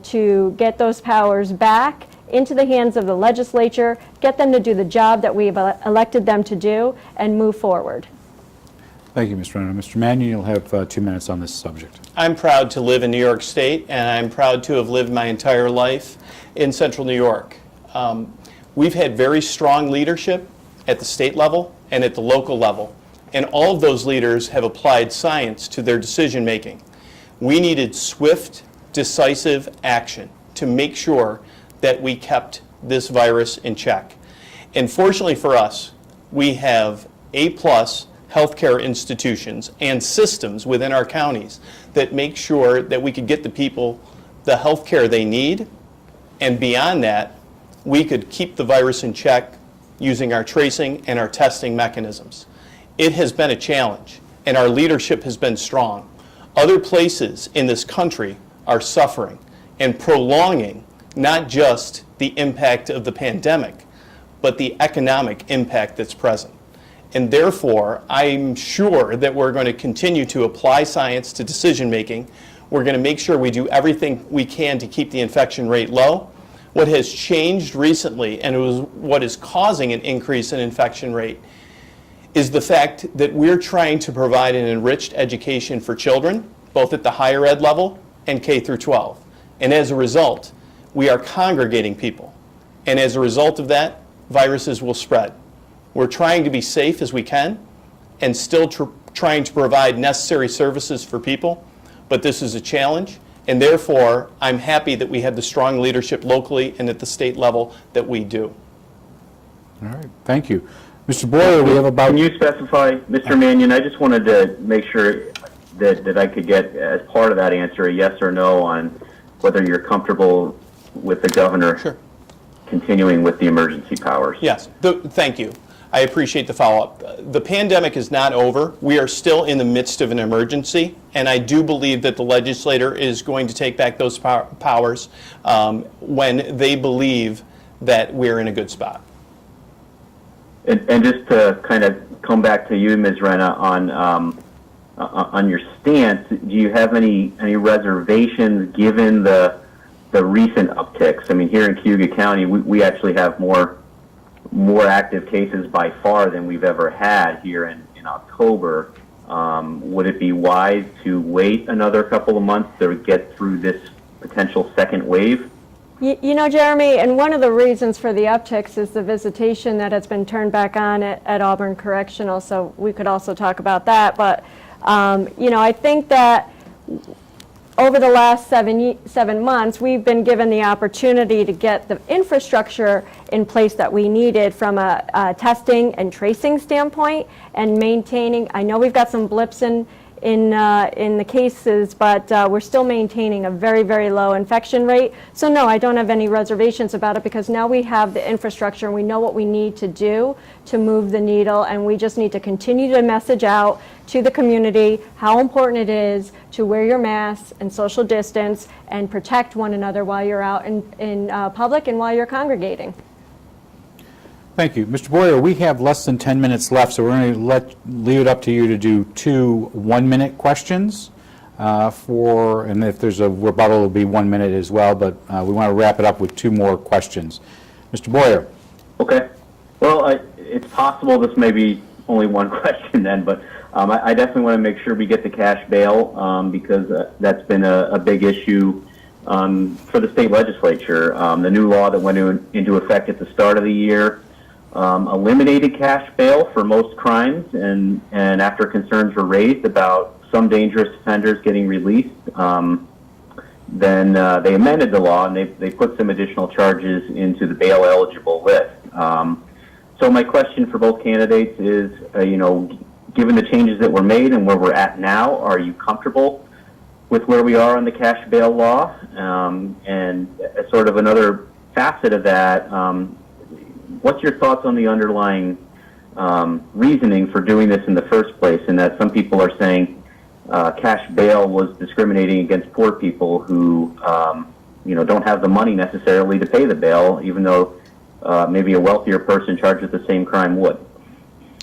Speaker 2: to get those powers back into the hands of the legislature, get them to do the job that we've elected them to do, and move forward.
Speaker 1: Thank you, Ms. Renna. Mr. Mannion, you'll have 2 minutes on this subject.
Speaker 3: I'm proud to live in New York State, and I'm proud to have lived my entire life in central New York. We've had very strong leadership at the state level and at the local level, and all of those leaders have applied science to their decision making. We needed swift, decisive action. to make sure that we kept this virus in check. And fortunately for us, we have A-plus healthcare institutions and systems within our counties that make sure that we could get the people the health care they need, and beyond that, we could keep the virus in check using our tracing and our testing mechanisms. It has been a challenge, and our leadership has been strong. Other places in this country are suffering and prolonging not just the impact of the pandemic, but the economic impact that's present. And therefore, I'm sure that we're going to continue to apply science to decision making. We're going to make sure we do everything we can to keep the infection rate low. What has changed recently, and it was what is causing an increase in infection rate, is the fact that we're trying to provide an enriched education for children, both at the higher ed level and K through 12. And as a result, we are congregating people. And as a result of that, viruses will spread. We're trying to be safe as we can and still trying to provide necessary services for people, but this is a challenge, and therefore I'm happy that we have the strong leadership locally and at the state level that we do.
Speaker 1: All right, thank you. Mr. Boyer, we have about...
Speaker 4: Can you specify, Mr. Mannion, I just wanted to make sure that I could get, as part of that answer, a yes or no on whether you're comfortable with the governor
Speaker 3: Sure.
Speaker 4: continuing with the emergency powers.
Speaker 3: Yes, thank you. I appreciate the follow-up. The pandemic is not over. We are still in the midst of an emergency, and I do believe that the legislator is going to take back those powers when they believe that we're in a good spot.
Speaker 4: And just to kind of come back to you, Ms. Renna, on your stance, do you have any reservations given the recent upticks? I mean, here in Cayuga County, we actually have more active cases by far than we've ever had here in October. Would it be wise to wait another couple of months to get through this potential second wave?
Speaker 2: You know, Jeremy, and one of the reasons for the upticks is the visitation that has been turned back on at Auburn Correctional, so we could also talk about that. But, you know, I think that over the last 7 months, we've been given the opportunity to get the infrastructure in place that we needed from a testing and tracing standpoint and maintaining. I know we've got some blips in the cases, but we're still maintaining a very, very low infection rate. So no, I don't have any reservations about it because now we have the infrastructure and we know what we need to do to move the needle, and we just need to continue to message out to the community how important it is to wear your masks and social distance and protect one another while you're out in public and while you're congregating.
Speaker 1: Thank you. Mr. Boyer, we have less than 10 minutes left, so we're going to leave it up to you to do 2 one-minute questions and if there's a rebuttal, it'll be 1 minute as well, but we want to wrap it up with 2 more questions. Mr. Boyer.
Speaker 4: Okay. Well, it's possible this may be only one question then, but I definitely want to make sure we get the cash bail because that's been a big issue for the state legislature. The new law that went into effect at the start of the year eliminated cash bail for most crimes, and after concerns were raised about some dangerous offenders getting released, then they amended the law and they put some additional charges into the bail eligible list. So my question for both candidates is, you know, given the changes that were made and where we're at now, are you comfortable with where we are on the cash bail law? And sort of another facet of that, what's your thoughts on the underlying reasoning for doing this in the first place, and that some people are saying cash bail was discriminating against poor people who you know, don't have the money necessarily to pay the bail, even though maybe a wealthier person charged with the same crime would.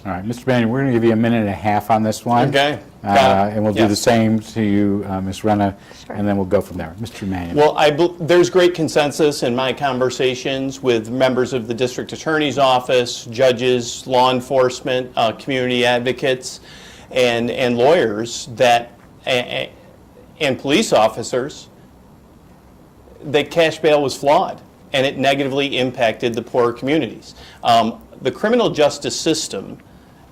Speaker 1: All right, Mr. Mannion, we're going to give you 1.5 minutes on this one.
Speaker 3: Okay.
Speaker 1: And we'll do the same to you, Ms. Renna, and then we'll go from there. Mr. Mannion.
Speaker 3: Well, there's great consensus in my conversations with members of the district attorney's office, judges, law enforcement, community advocates, and lawyers that and police officers that cash bail was flawed and it negatively impacted the poorer communities. The criminal justice system,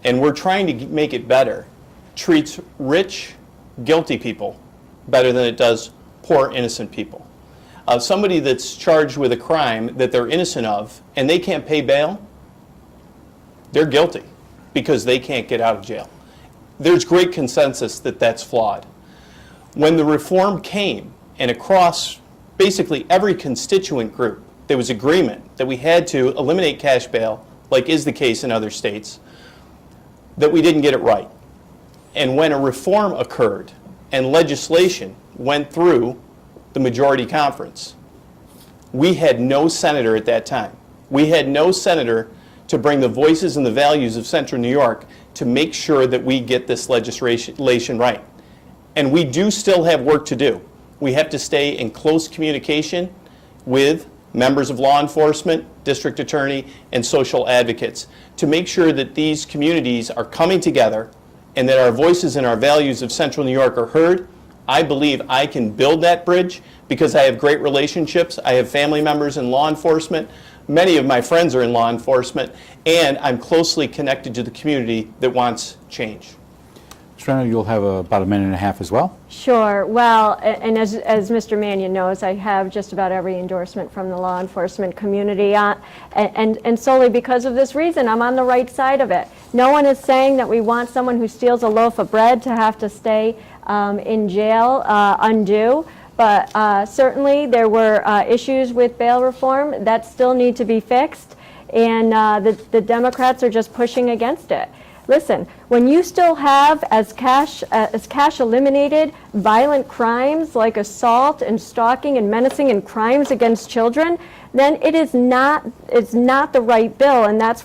Speaker 3: and we're trying to make it better, treats rich, guilty people better than it does poor, innocent people. Somebody that's charged with a crime that they're innocent of and they can't pay bail, they're guilty because they can't get out of jail. There's great consensus that that's flawed. When the reform came, and across basically every constituent group, there was agreement that we had to eliminate cash bail, like is the case in other states, that we didn't get it right. And when a reform occurred and legislation went through the majority conference, we had no senator at that time. We had no senator to bring the voices and the values of Central New York to make sure that we get this legislation right. And we do still have work to do. We have to stay in close communication with members of law enforcement, district attorney, and social advocates to make sure that these communities are coming together and that our voices and our values of Central New York are heard. I believe I can build that bridge because I have great relationships. I have family members in law enforcement. Many of my friends are in law enforcement, and I'm closely connected to the community that wants change.
Speaker 1: Ms. Renna, you'll have about a minute and a half as well.
Speaker 2: Sure. Well, and as Mr. Mannion knows, I have just about every endorsement from the law enforcement community, and solely because of this reason, I'm on the right side of it. No one is saying that we want someone who steals a loaf of bread to have to stay in jail undue, but certainly there were issues with bail reform that still need to be fixed, and the Democrats are just pushing against it. Listen, when you still have, as cash eliminated, violent crimes like assault and stalking and menacing and crimes against children, then it's not the right bill, and that's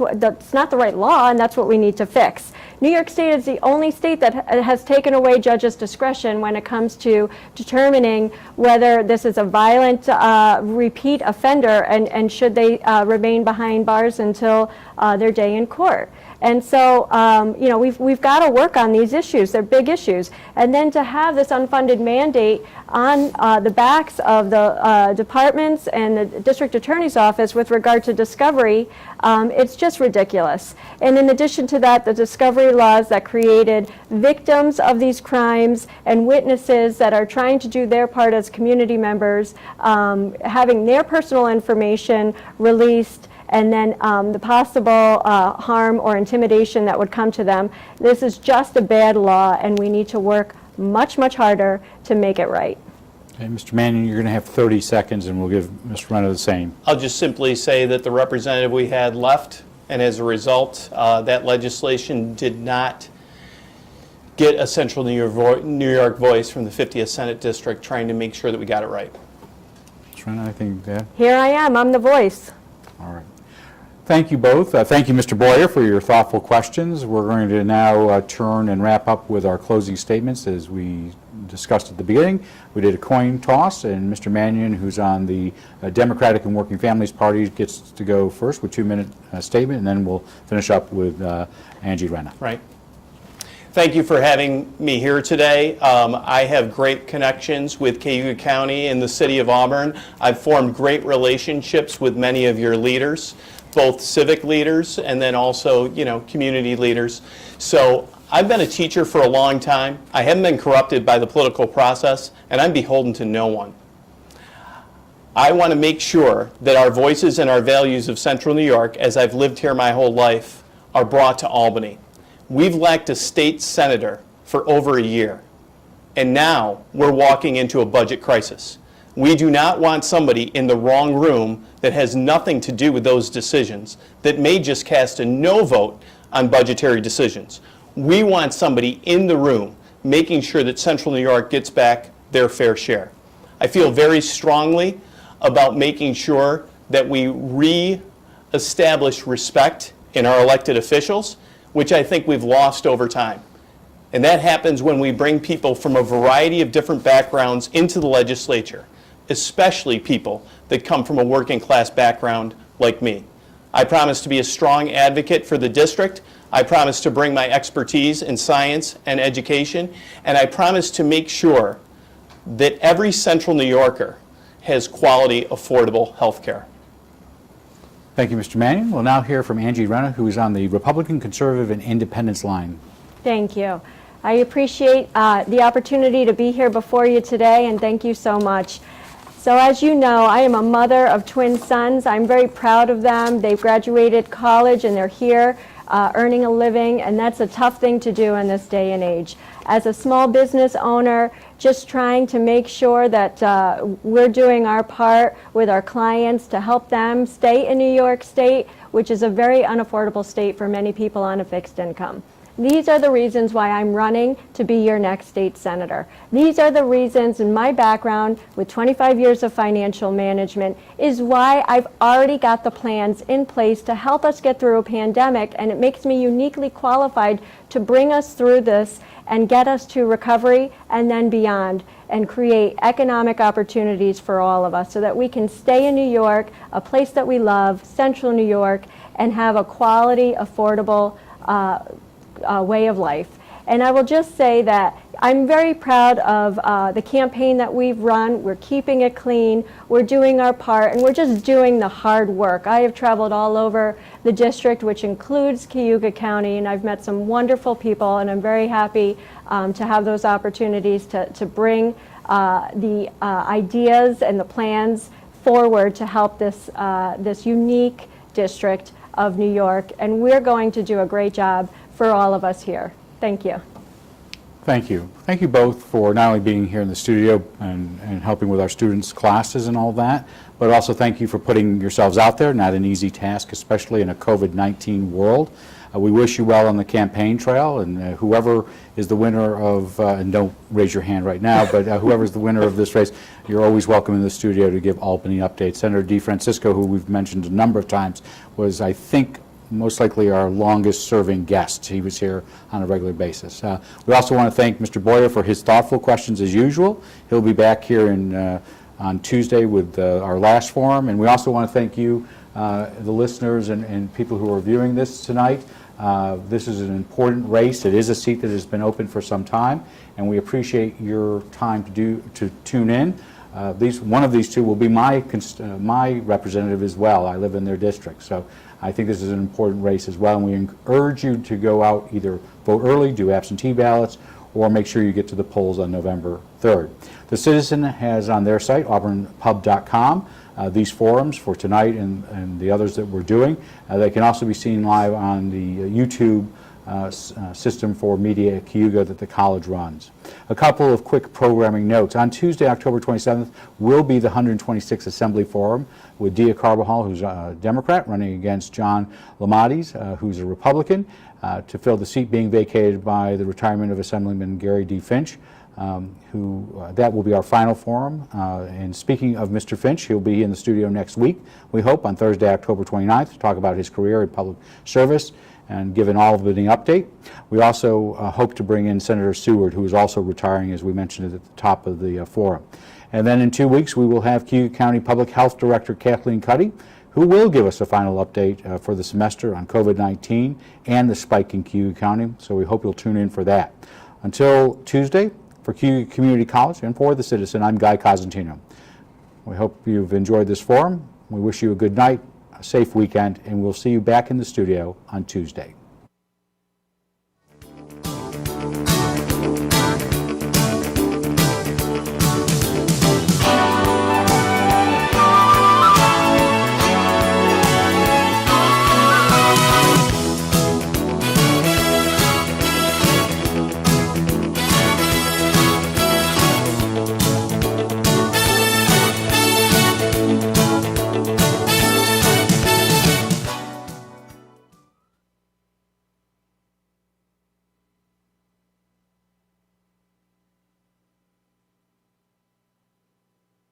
Speaker 2: not the right law, and that's what we need to fix. New York State is the only state that has taken away judges' discretion when it comes to determining whether this is a violent repeat offender and should they remain behind bars until their day in court. And so, we've got to work on these issues. They're big issues. And then to have this unfunded mandate on the backs of the departments and the district attorney's office with regard to discovery, it's just ridiculous. And in addition to that, the discovery laws that created victims of these crimes and witnesses that are trying to do their part as community members, having their personal information released, and then the possible harm or intimidation that would come to them. This is just a bad law, and we need to work much, much harder to make it right.
Speaker 1: Okay, Mr. Mannion, you're going to have 30 seconds, and we'll give Mr. Renna the same.
Speaker 3: I'll just simply say that the representative we had left, and as a result, that legislation did not get a Central New York voice from the 50th Senate District trying to make sure that we got it right.
Speaker 1: Mr. Renna, I think that.
Speaker 2: Here I am. I'm the voice.
Speaker 1: All right. Thank you both. Thank you, Mr. Boyer, for your thoughtful questions. We're going to now turn and wrap up with our closing statements as we discussed at the beginning. We did a coin toss, and Mr. Mannion, who's on the Democratic and Working Families Party, gets to go first with a 2-minute statement, and then we'll finish up with Angi Renna.
Speaker 3: Right. Thank you for having me here today. I have great connections with Cayuga County and the city of Auburn. I've formed great relationships with many of your leaders, both civic leaders and then also, community leaders. So I've been a teacher for a long time. I haven't been corrupted by the political process, and I'm beholden to no one. I want to make sure that our voices and our values of Central New York, as I've lived here my whole life, are brought to Albany. We've lacked a state senator for over a year, and now we're walking into a budget crisis. We do not want somebody in the wrong room that has nothing to do with those decisions, that may just cast a no vote on budgetary decisions. We want somebody in the room making sure that Central New York gets back their fair share. I feel very strongly about making sure that we re-establish respect in our elected officials, which I think we've lost over time. And that happens when we bring people from a variety of different backgrounds into the legislature, especially people that come from a working class background like me. I promise to be a strong advocate for the district. I promise to bring my expertise in science and education, and I promise to make sure that every Central New Yorker has quality, affordable health care.
Speaker 1: Thank you, Mr. Mannion. We'll now hear from Angi Renna, who is on the Republican, Conservative, and Independence line.
Speaker 2: Thank you. I appreciate the opportunity to be here before you today, and thank you so much. So as you know, I am a mother of twin sons. I'm very proud of them. They've graduated college and they're here earning a living, and that's a tough thing to do in this day and age. As a small business owner, just trying to make sure that we're doing our part with our clients to help them stay in New York State, which is a very unaffordable state for many people on a fixed income. These are the reasons why I'm running to be your next state senator. These are the reasons in my background with 25 years of financial management is why I've already got the plans in place to help us get through a pandemic, and it makes me uniquely qualified to bring us through this and get us to recovery and then beyond, and create economic opportunities for all of us so that we can stay in New York, a place that we love, central New York, and have a quality, affordable way of life. And I will just say that I'm very proud of the campaign that we've run. We're keeping it clean, we're doing our part, and we're just doing the hard work. I have traveled all over the district, which includes Cayuga County, and I've met some wonderful people, and I'm very happy to have those opportunities to bring the ideas and the plans forward to help this, this unique district of New York, and we're going to do a great job for all of us here. Thank you.
Speaker 1: Thank you. Thank you both for not only being here in the studio and helping with our students' classes and all that, but also thank you for putting yourselves out there. Not an easy task, especially in a COVID-19 world. We wish you well on the campaign trail, and whoever is the winner of, and don't raise your hand right now, but whoever is the winner of this race, you're always welcome in the studio to give Albany updates. Senator DeFrancisco, who we've mentioned a number of times, was, I think, most likely our longest serving guest. He was here on a regular basis. We also want to thank Mr. Boyer for his thoughtful questions as usual. He'll be back here on Tuesday with our last forum. And we also want to thank you, the listeners and people who are viewing this tonight. This is an important race. It is a seat that has been open for some time, and we appreciate your time to tune in. One of these two will be my representative as well. I live in their district, so I think this is an important race as well, and we urge you to go out, either vote early, do absentee ballots, or make sure you get to the polls on November 3rd. The Citizen has on their site, auburnpub.com, these forums for tonight and the others that we're doing. They can also be seen live on the YouTube system for Media at Cayuga that the college runs. A couple of quick programming notes. On Tuesday, October 27th, will be the 126th Assembly Forum with Dia Carbajal, who's a Democrat, running against John Lamades, who's a Republican, to fill the seat being vacated by the retirement of Assemblyman Gary D. Finch, that will be our final forum. And speaking of Mr. Finch, he'll be in the studio next week, we hope, on Thursday, October 29th, to talk about his career in public service and give an Albany update. We also hope to bring in Senator Seward, who is also retiring, as we mentioned at the top of the forum. And then in 2 weeks, we will have Cayuga County Public Health Director Kathleen Cuddy, who will give us a final update for the semester on COVID-19 and the spike in Cayuga County, so we hope you'll tune in for that. Until Tuesday, for Cayuga Community College and for The Citizen, I'm Guy Cosentino. We hope you've enjoyed this forum. We wish you a good night, a safe weekend, and we'll see you back in the studio on Tuesday.